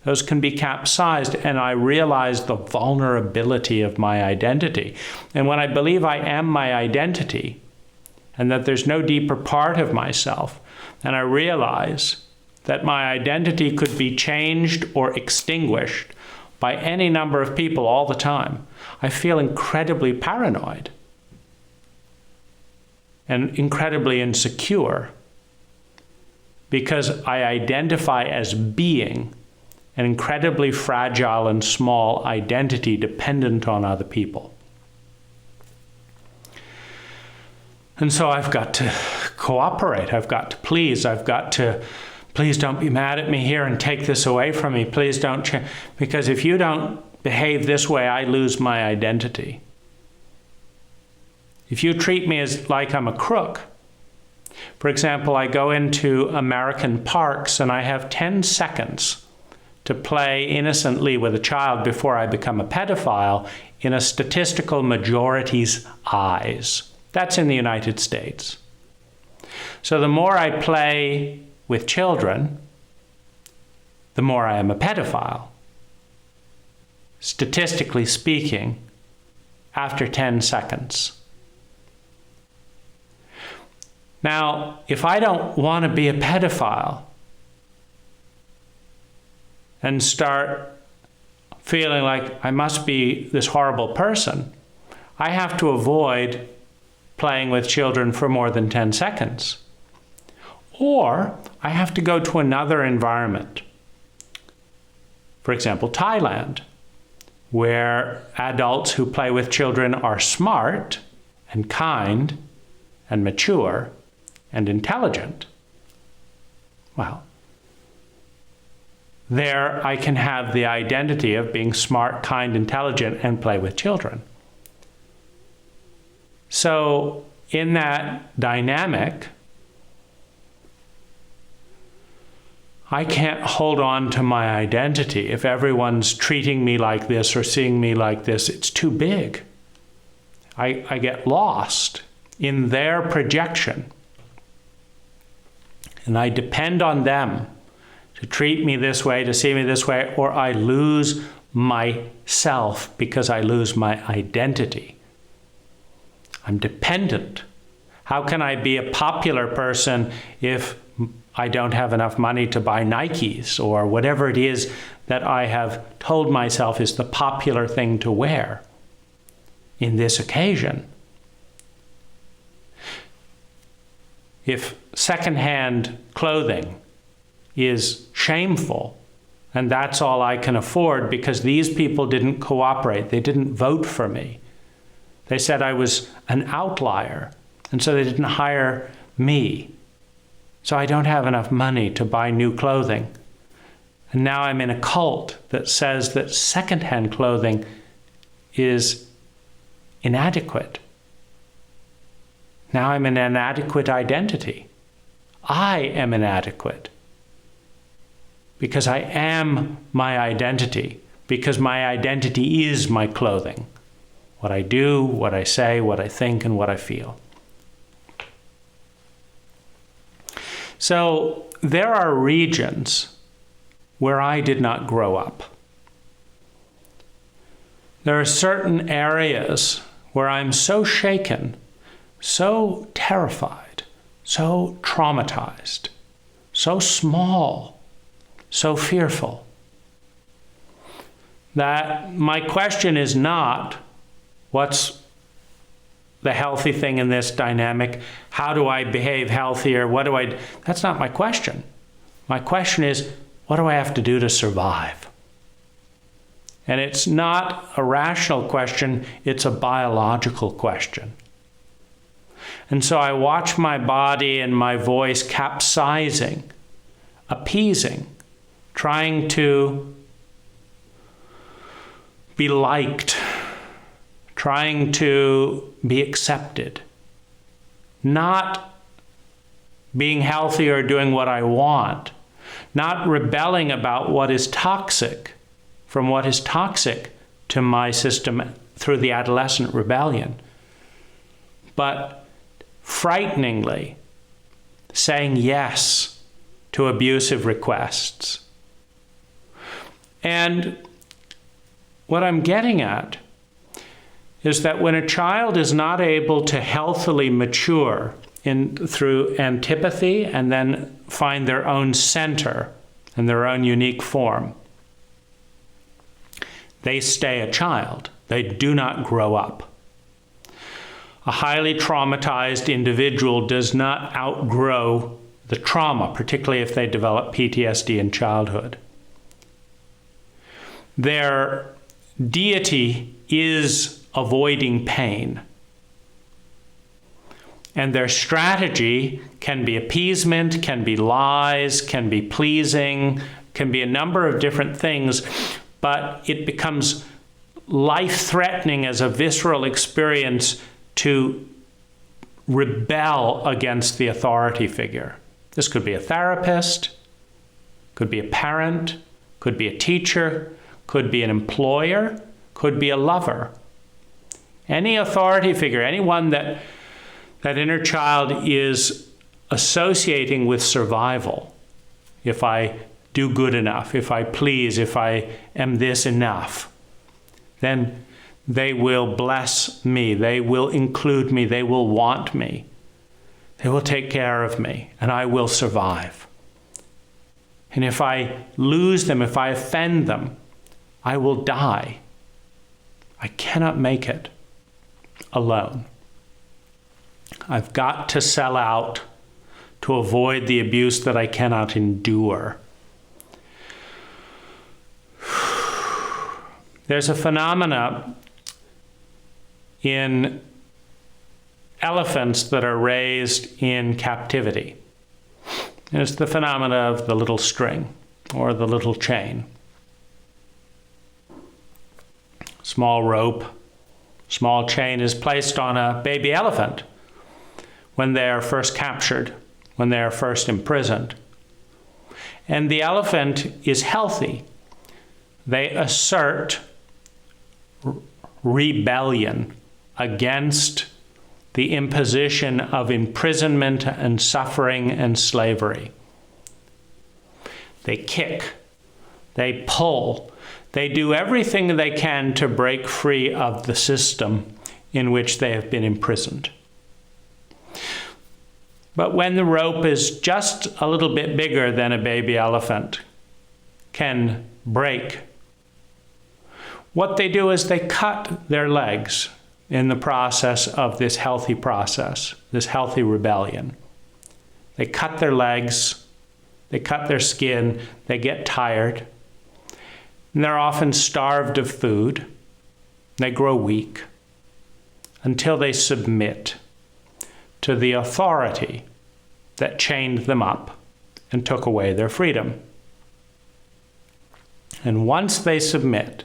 Those can be capsized, and I realize the vulnerability of my identity. And when I believe I am my identity, and that there's no deeper part of myself, and I realize that my identity could be changed or extinguished by any number of people all the time, I feel incredibly paranoid and incredibly insecure because I identify as being an incredibly fragile and small identity dependent on other people. And so I've got to cooperate. I've got to please. I've got to, please don't be mad at me here and take this away from me. Please don't change. Because if you don't behave this way, I lose my identity. If you treat me as like I'm a crook, for example, I go into American parks and I have 10 seconds to play innocently with a child before I become a pedophile in a statistical majority's eyes. That's in the United States. So the more I play with children, the more I am a pedophile. Statistically speaking, after 10 seconds. Now, if I don't want to be a pedophile and start feeling like I must be this horrible person, I have to avoid playing with children for more than 10 seconds. Or I have to go to another environment. For example, Thailand, where adults who play with children are smart and kind and mature and intelligent. Well, there I can have the identity of being smart, kind, intelligent, and play with children. So in that dynamic, I can't hold on to my identity. If everyone's treating me like this or seeing me like this, it's too big. I get lost in their projection. And I depend on them to treat me this way, to see me this way, or I lose myself because I lose my identity. I'm dependent. How can I be a popular person if I don't have enough money to buy Nikes or whatever it is that I have told myself is the popular thing to wear in this occasion? If secondhand clothing is shameful and that's all I can afford because these people didn't cooperate, they didn't vote for me, they said I was an outlier, and so they didn't hire me. So I don't have enough money to buy new clothing. And now I'm in a cult that says that secondhand clothing is inadequate. Now I'm in an inadequate identity. I am inadequate because I am my identity, because my identity is my clothing. What I do, what I say, what I think, and what I feel. So there are regions where I did not grow up. There are certain areas where I'm so shaken, so terrified, so traumatized, so small, so fearful, that my question is not, what's the healthy thing in this dynamic? How do I behave healthier? That's not my question. My question is, what do I have to do to survive? And it's not a rational question, it's a biological question. And so I watch my body and my voice capsizing, appeasing, trying to be liked, trying to be accepted, not being healthy or doing what I want, not rebelling about what is toxic, from what is toxic to my system through the adolescent rebellion. But frighteningly, saying yes to abusive requests. And what I'm getting at is that when a child is not able to healthily mature through antipathy and then find their own center and their own unique form, they stay a child. They do not grow up. A highly traumatized individual does not outgrow the trauma, particularly if they develop PTSD in childhood. Their deity is avoiding pain. And their strategy can be appeasement, can be lies, can be pleasing, can be a number of different things, but it becomes life-threatening as a visceral experience to rebel against the authority figure. This could be a therapist, could be a parent, could be a teacher, could be an employer, could be a lover. Any authority figure, anyone that inner child is associating with survival. If I do good enough, if I please, if I am this enough, then they will bless me, they will include me, they will want me, they will take care of me, and I will survive. And if I lose them, if I offend them, I will die. I cannot make it alone. I've got to sell out to avoid the abuse that I cannot endure. There's a phenomena in elephants that are raised in captivity. It's the phenomena of the little string or the little chain. Small rope, small chain is placed on a baby elephant when they are first captured, when they are first imprisoned. And the elephant is healthy. They assert rebellion against the imposition of imprisonment and suffering and slavery. They kick, they pull, they do everything they can to break free of the system in which they have been imprisoned. But when the rope is just a little bit bigger than a baby elephant can break, what they do is they cut their legs in the process of this healthy process, this healthy rebellion. They cut their legs, they cut their skin, they get tired, and they're often starved of food. They grow weak until they submit to the authority that chained them up and took away their freedom. And once they submit,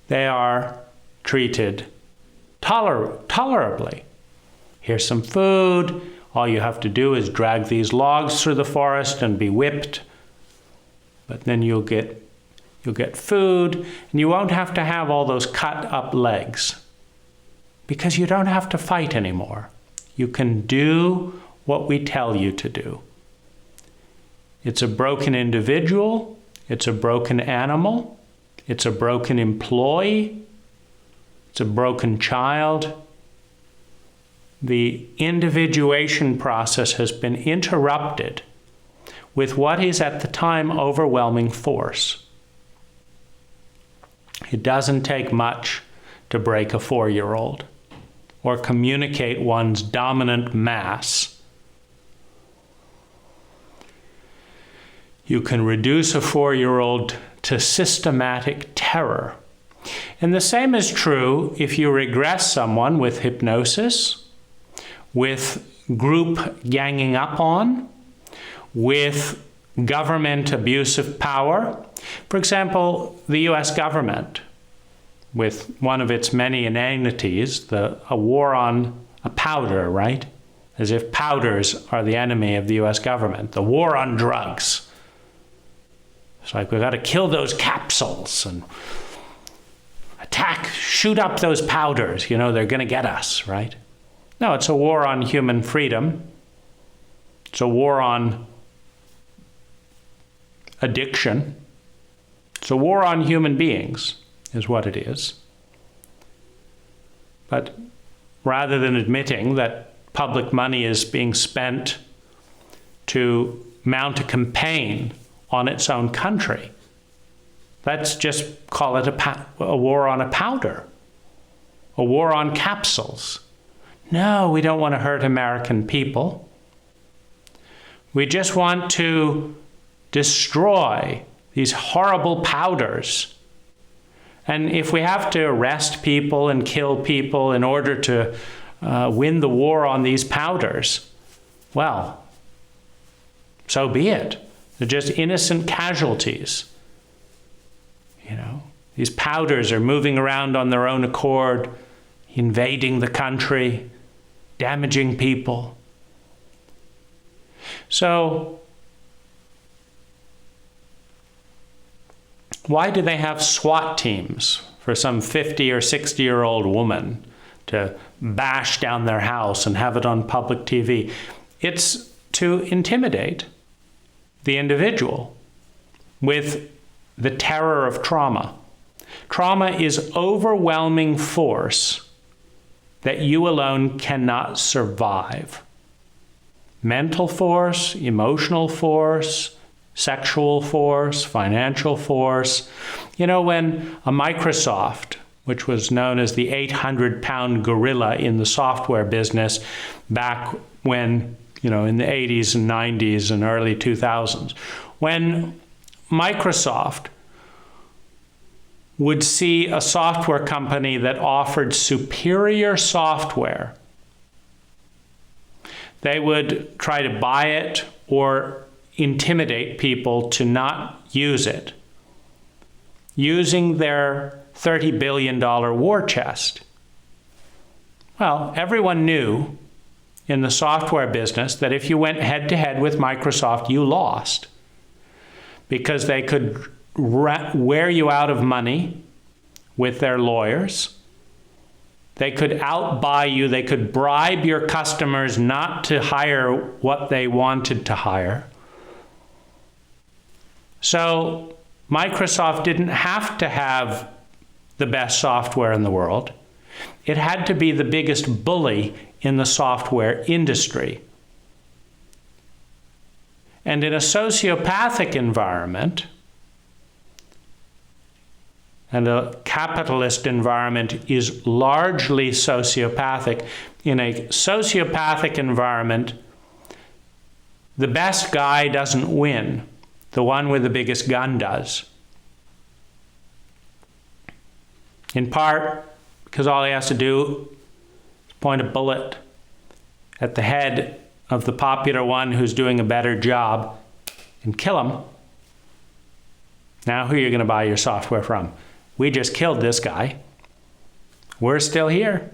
they are treated tolerably. Here's some food. All you have to do is drag these logs through the forest and be whipped. But then you'll get food, and you won't have to have all those cut up legs because you don't have to fight anymore. You can do what we tell you to do. It's a broken individual, it's a broken animal, it's a broken employee, it's a broken child. The individuation process has been interrupted with what is at the time overwhelming force. It doesn't take much to break a 4-year-old or communicate one's dominant mass. You can reduce a 4-year-old to systematic terror. And the same is true if you regress someone with hypnosis, with group ganging up on, with government abuse of power. For example, the US government, with one of its many inanities, a war on a powder, right? As if powders are the enemy of the US government. The war on drugs. It's like, we've got to kill those capsules and attack, shoot up those powders. You know, they're going to get us, right? No, it's a war on human freedom. It's a war on addiction. It's a war on human beings, is what it is. But rather than admitting that public money is being spent to mount a campaign on its own country, let's just call it a war on a powder, a war on capsules. No, we don't want to hurt American people. We just want to destroy these horrible powders. And if we have to arrest people and kill people in order to win the war on these powders, well, so be it. They're just innocent casualties. You know, these powders are moving around on their own accord, invading the country, damaging people. So, why do they have SWAT teams for some 50 or 60-year-old woman to bash down their house and have it on public TV? It's to intimidate the individual with the terror of trauma. Trauma is overwhelming force that you alone cannot survive. Mental force, emotional force, sexual force, financial force. You know, when a Microsoft, which was known as the 800-pound gorilla in the software business back when, you know, in the 80s and 90s and early 2000s, when Microsoft would see a software company that offered superior software, they would try to buy it or intimidate people to not use it, using their $30 billion war chest. Well, everyone knew in the software business that if you went head-to-head with Microsoft, you lost, because they could wear you out of money with their lawyers. They could outbuy you. They could bribe your customers not to hire what they wanted to hire. So Microsoft didn't have to have the best software in the world. It had to be the biggest bully in the software industry. And in a sociopathic environment, and a capitalist environment is largely sociopathic. In a sociopathic environment, the best guy doesn't win. The one with the biggest gun does. In part because all he has to do is point a bullet at the head of the popular one who's doing a better job and kill him. Now who are you going to buy your software from? We just killed this guy. We're still here.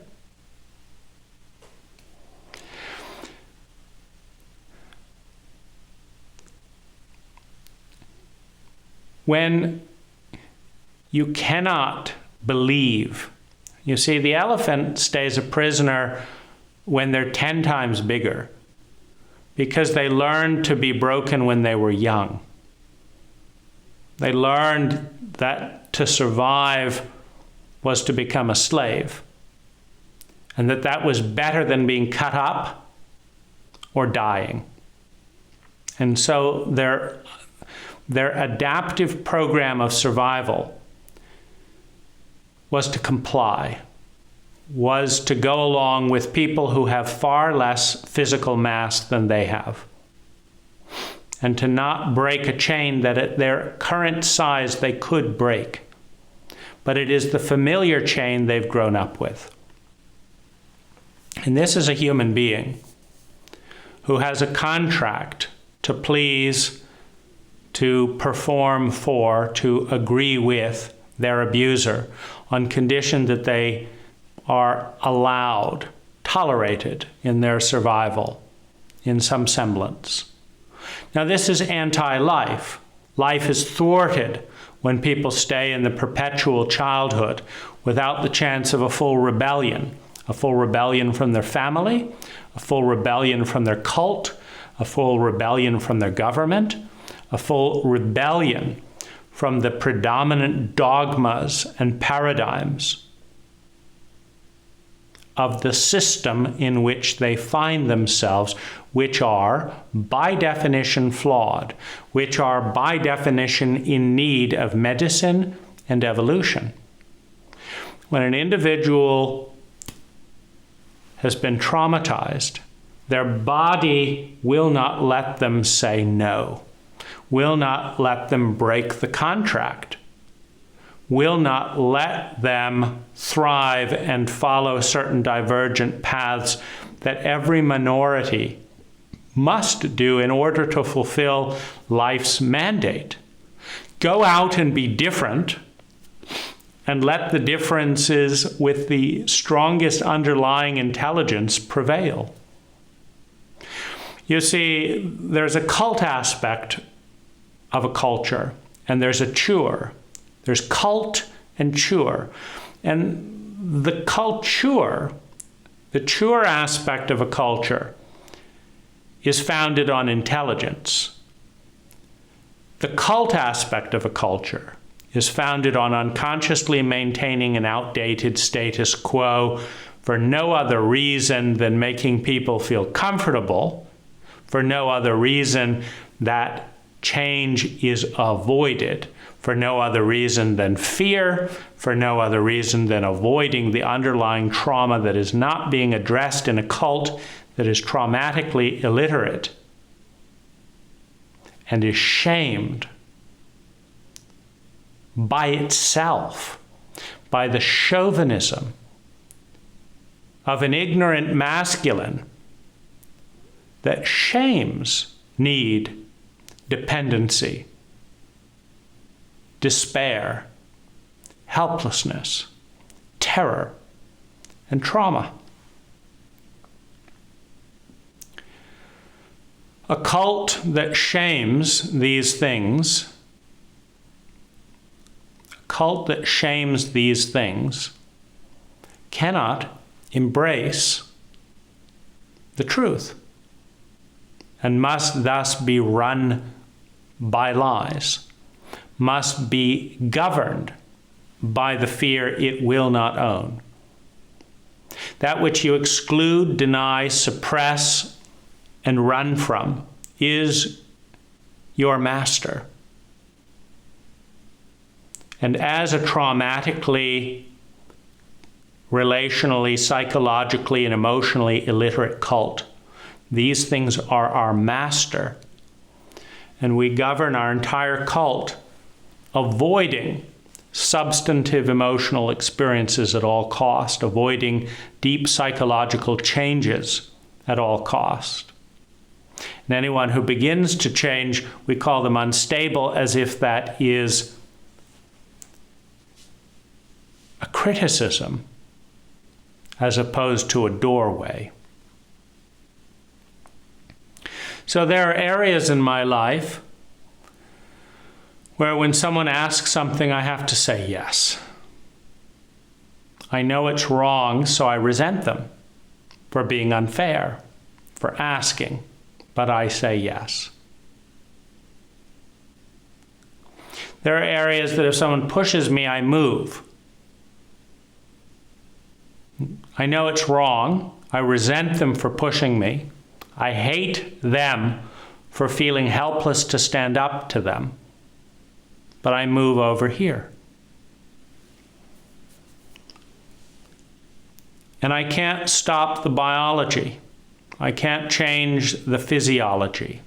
When you cannot believe, you see, the elephant stays a prisoner when they're 10 times bigger because they learned to be broken when they were young. They learned that to survive was to become a slave, and that was better than being cut up or dying. And so their adaptive program of survival was to comply, was to go along with people who have far less physical mass than they have, and to not break a chain that at their current size they could break. But it is the familiar chain they've grown up with. And this is a human being who has a contract to please, to perform for, to agree with their abuser on condition that they are allowed, tolerated in their survival in some semblance. Now, this is anti-life. Life is thwarted when people stay in the perpetual childhood without the chance of a full rebellion from their family, a full rebellion from their cult, a full rebellion from their government, a full rebellion from the predominant dogmas and paradigms of the system in which they find themselves, which are by definition flawed, which are by definition in need of medicine and evolution. When an individual has been traumatized, their body will not let them say no, will not let them break the contract, will not let them thrive and follow certain divergent paths that every minority must do in order to fulfill life's mandate. Go out and be different, and let the differences with the strongest underlying intelligence prevail. You see, there's a cult aspect of a culture, and there's a cure. There's cult and cure. And the culture, the cure aspect of a culture, is founded on intelligence. The cult aspect of a culture is founded on unconsciously maintaining an outdated status quo for no other reason than making people feel comfortable, for no other reason that change is avoided, for no other reason than fear, for no other reason than avoiding the underlying trauma that is not being addressed in a cult that is traumatically illiterate and is shamed by itself, by the chauvinism of an ignorant masculine that shames need, dependency, despair, helplessness, terror, and trauma. A cult that shames these things, cannot embrace the truth and must thus be run by lies, must be governed by the fear it will not own. That which you exclude, deny, suppress, and run from is your master. And as a traumatically, relationally, psychologically, and emotionally illiterate cult, these things are our master. And we govern our entire cult avoiding substantive emotional experiences at all cost, avoiding deep psychological changes at all cost. And anyone who begins to change, we call them unstable, as if that is a criticism as opposed to a doorway. So there are areas in my life where when someone asks something, I have to say yes. I know it's wrong, so I resent them for being unfair, for asking, but I say yes. There are areas that if someone pushes me, I move. I know it's wrong. I resent them for pushing me. I hate them for feeling helpless to stand up to them. But I move over here. And I can't stop the biology. I can't change the physiology.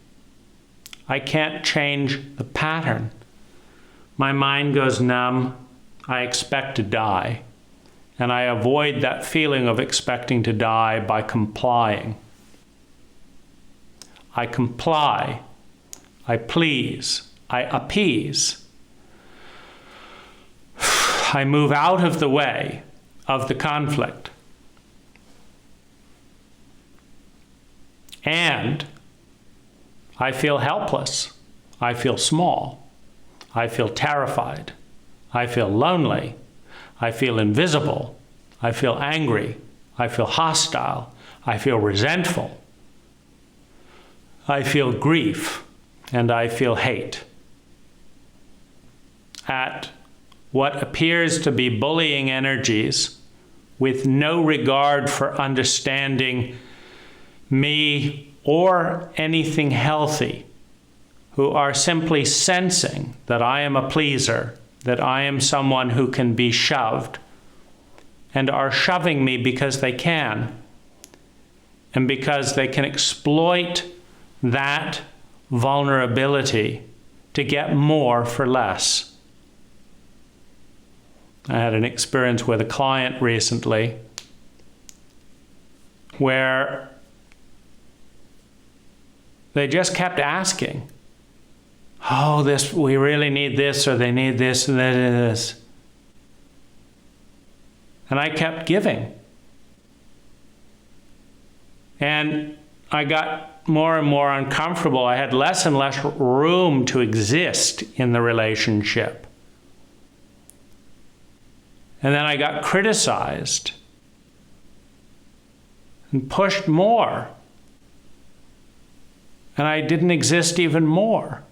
I can't change the pattern. My mind goes numb. I expect to die. And I avoid that feeling of expecting to die by complying. I comply. I please. I appease. I move out of the way of the conflict. And I feel helpless. I feel small. I feel terrified. I feel lonely. I feel invisible. I feel angry. I feel hostile. I feel resentful. I feel grief, and I feel hate at what appears to be bullying energies with no regard for understanding me or anything healthy, who are simply sensing that I am a pleaser, that I am someone who can be shoved, and are shoving me because they can, and because they can exploit that vulnerability to get more for less. I had an experience with a client recently where they just kept asking, oh, we really need this, or they need this, and this. And I kept giving. And I got more and more uncomfortable. I had less and less room to exist in the relationship. And then I got criticized and pushed more. And I didn't exist even more.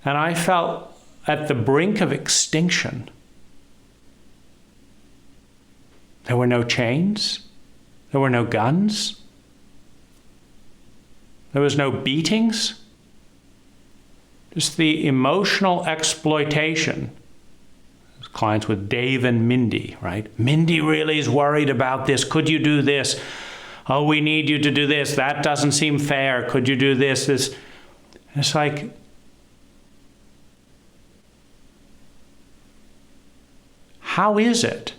And I felt at the brink of extinction. There were no chains. There were no guns. There was no beatings. Just the emotional exploitation. Clients with Dave and Mindy, right? Mindy really is worried about this. Could you do this? Oh, we need you to do this. That doesn't seem fair. Could you do this? This. It's like, how is it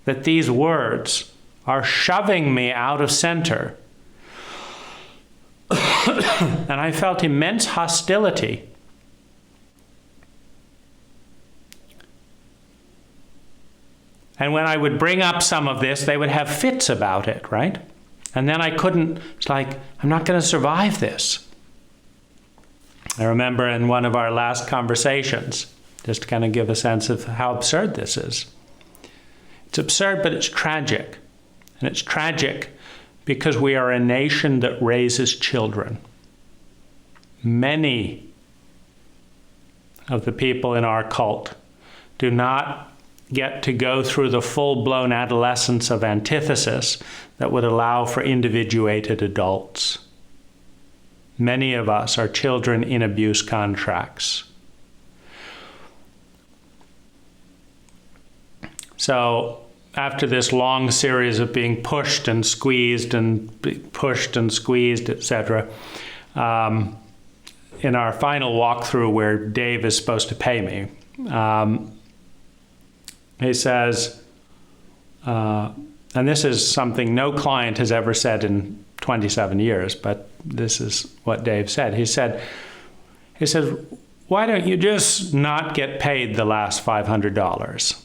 that these words are shoving me out of center? And I felt immense hostility. And when I would bring up some of this, they would have fits about it, right? And then I couldn't, it's like, I'm not going to survive this. I remember in one of our last conversations, just to kind of give a sense of how absurd this is. It's absurd, but it's tragic. And it's tragic because we are a nation that raises children. Many of the people in our cult do not get to go through the full-blown adolescence of antithesis that would allow for individuated adults. Many of us are children in abuse contracts. So after this long series of being pushed and squeezed, etc., in our final walkthrough where Dave is supposed to pay me, he says, and this is something no client has ever said in 27 years, but this is what Dave said. He said, why don't you just not get paid the last $500?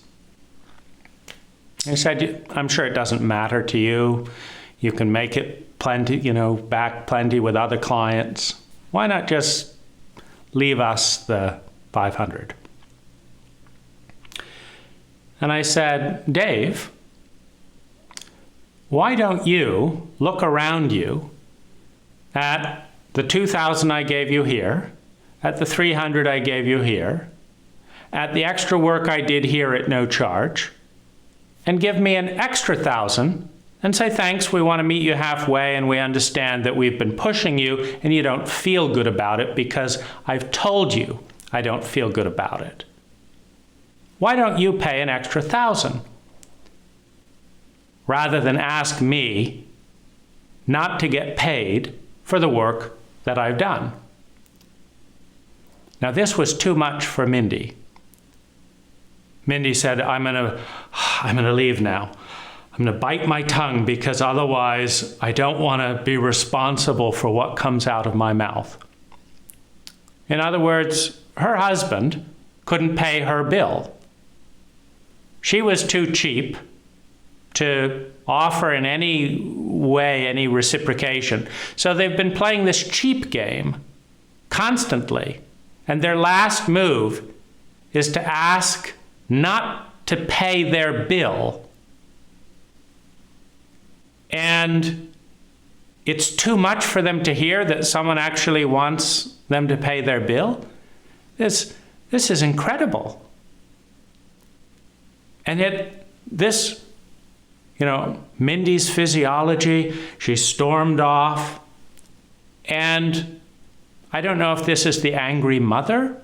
He said, I'm sure it doesn't matter to you. You can make it plenty, back plenty with other clients. Why not just leave us the 500? And I said, Dave, why don't you look around you at the 2,000 I gave you here, at the 300 I gave you here, at the extra work I did here at no charge, and give me an extra 1,000 and say, thanks, we want to meet you halfway and we understand that we've been pushing you and you don't feel good about it because I've told you I don't feel good about it. Why don't you pay an extra 1,000? Rather than ask me not to get paid for the work that I've done. Now this was too much for Mindy. Mindy said, I'm gonna leave now. I'm gonna bite my tongue because otherwise I don't want to be responsible for what comes out of my mouth. In other words, her husband couldn't pay her bill. She was too cheap to offer in any way any reciprocation. So they've been playing this cheap game constantly. And their last move is to ask not to pay their bill. And it's too much for them to hear that someone actually wants them to pay their bill. This is incredible. And yet this, Mindy's physiology, she stormed off. And I don't know if this is the angry mother,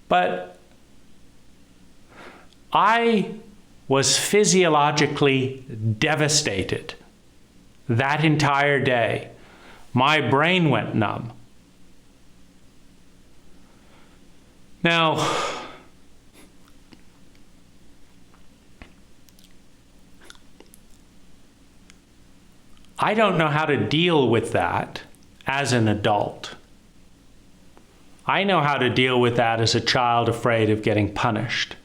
but I was physiologically devastated that entire day. My brain went numb. Now, I don't know how to deal with that as an adult. I know how to deal with that as a child afraid of getting punished.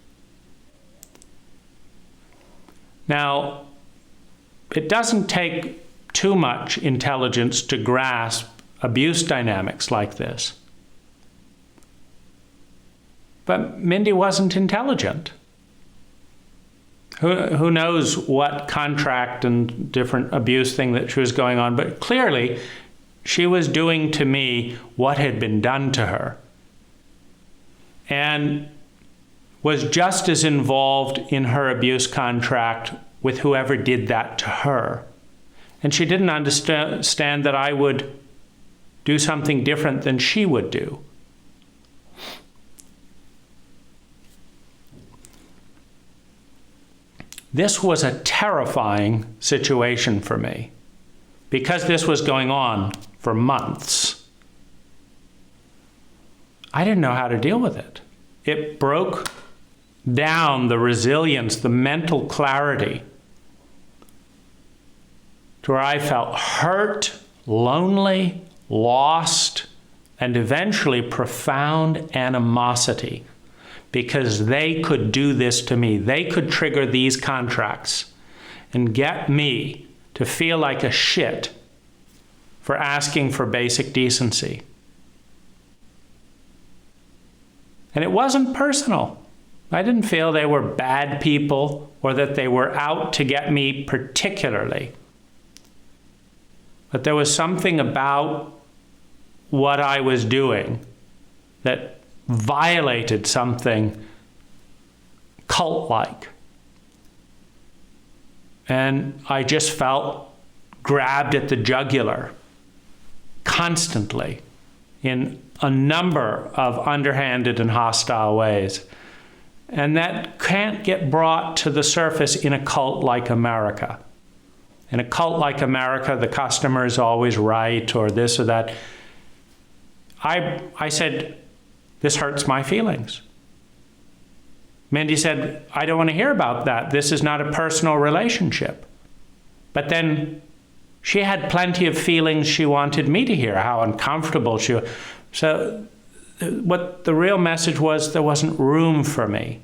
Now, it doesn't take too much intelligence to grasp abuse dynamics like this. But Mindy wasn't intelligent. Who knows what contract and different abuse thing that she was going on, but clearly she was doing to me what had been done to her, and was just as involved in her abuse contract with whoever did that to her. And she didn't understand that I would do something different than she would do. This was a terrifying situation for me because this was going on for months. I didn't know how to deal with it. It broke down the resilience, the mental clarity, to where I felt hurt, lonely, lost, and eventually profound animosity. Because they could do this to me. They could trigger these contracts and get me to feel like a shit for asking for basic decency. And it wasn't personal. I didn't feel they were bad people or that they were out to get me particularly. But there was something about what I was doing that violated something cult-like. And I just felt grabbed at the jugular constantly in a number of underhanded and hostile ways. And that can't get brought to the surface in a cult like America. In a cult like America, the customer is always right, or this or that. I said, this hurts my feelings. Mindy said, I don't want to hear about that. This is not a personal relationship. But then she had plenty of feelings she wanted me to hear, how uncomfortable she was. So what the real message was, there wasn't room for me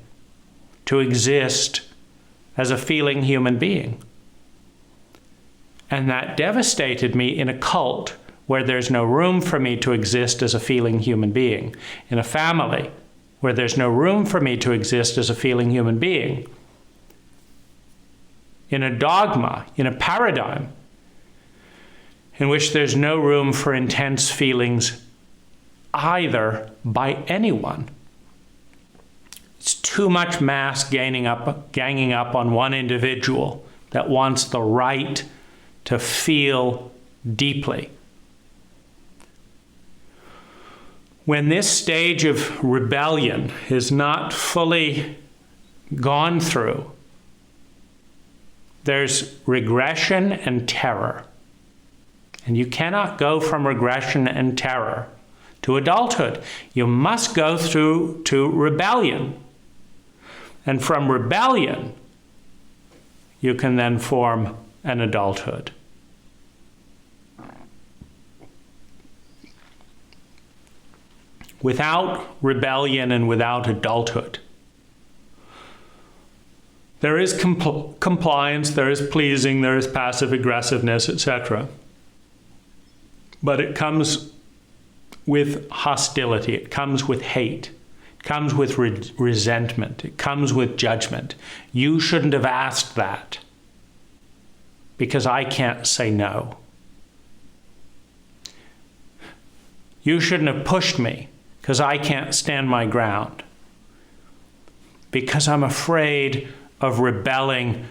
to exist as a feeling human being. And that devastated me in a cult where there's no room for me to exist as a feeling human being. In a family where there's no room for me to exist as a feeling human being. In a dogma, in a paradigm in which there's no room for intense feelings either by anyone. It's too much mass ganging up on one individual that wants the right to feel deeply. When this stage of rebellion is not fully gone through, there's regression and terror. And you cannot go from regression and terror to adulthood. You must go through to rebellion. And from rebellion, you can then form an adulthood. Without rebellion and without adulthood, there is compliance, there is pleasing, there is passive aggressiveness, etc. But it comes with hostility. It comes with hate. It comes with resentment. It comes with judgment. You shouldn't have asked that because I can't say no. You shouldn't have pushed me because I can't stand my ground. Because I'm afraid of rebelling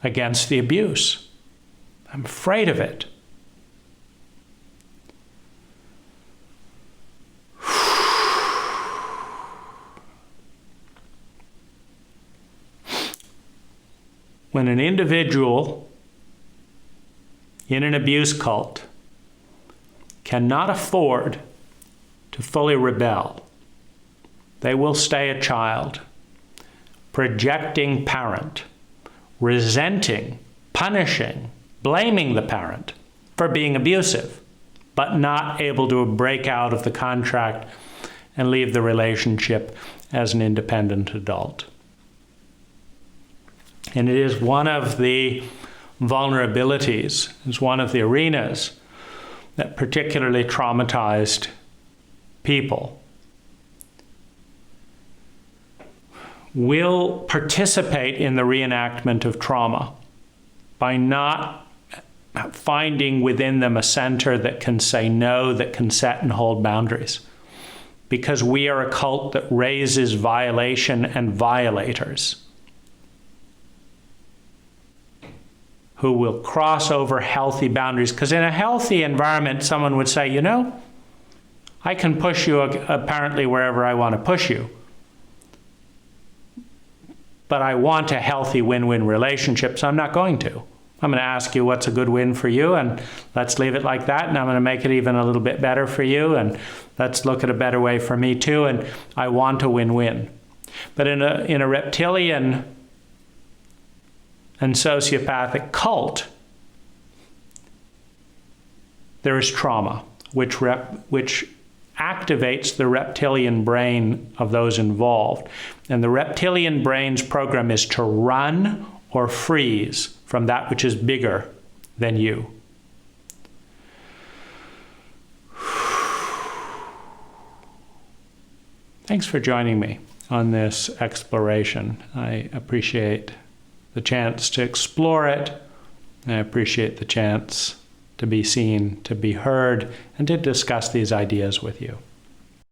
against the abuse. I'm afraid of it. When an individual in an abuse cult cannot afford to fully rebel, they will stay a child, projecting parent, resenting, punishing, blaming the parent for being abusive, but not able to break out of the contract and leave the relationship as an independent adult. And it is one of the vulnerabilities, it's one of the arenas that particularly traumatized people will participate in the reenactment of trauma by not finding within them a center that can say no, that can set and hold boundaries. Because we are a cult that raises violation and violators who will cross over healthy boundaries. Because in a healthy environment, someone would say, you know, I can push you apparently wherever I want to push you. But I want a healthy win-win relationship, so I'm not going to. I'm going to ask you what's a good win for you, and let's leave it like that, and I'm going to make it even a little bit better for you, and let's look at a better way for me too, and I want a win-win. But in a reptilian and sociopathic cult, there is trauma, which activates the reptilian brain of those involved. And the reptilian brain's program is to run or freeze from that which is bigger than you. Thanks for joining me on this exploration. I appreciate the chance to explore it. I appreciate the chance to be seen, to be heard, and to discuss these ideas with you.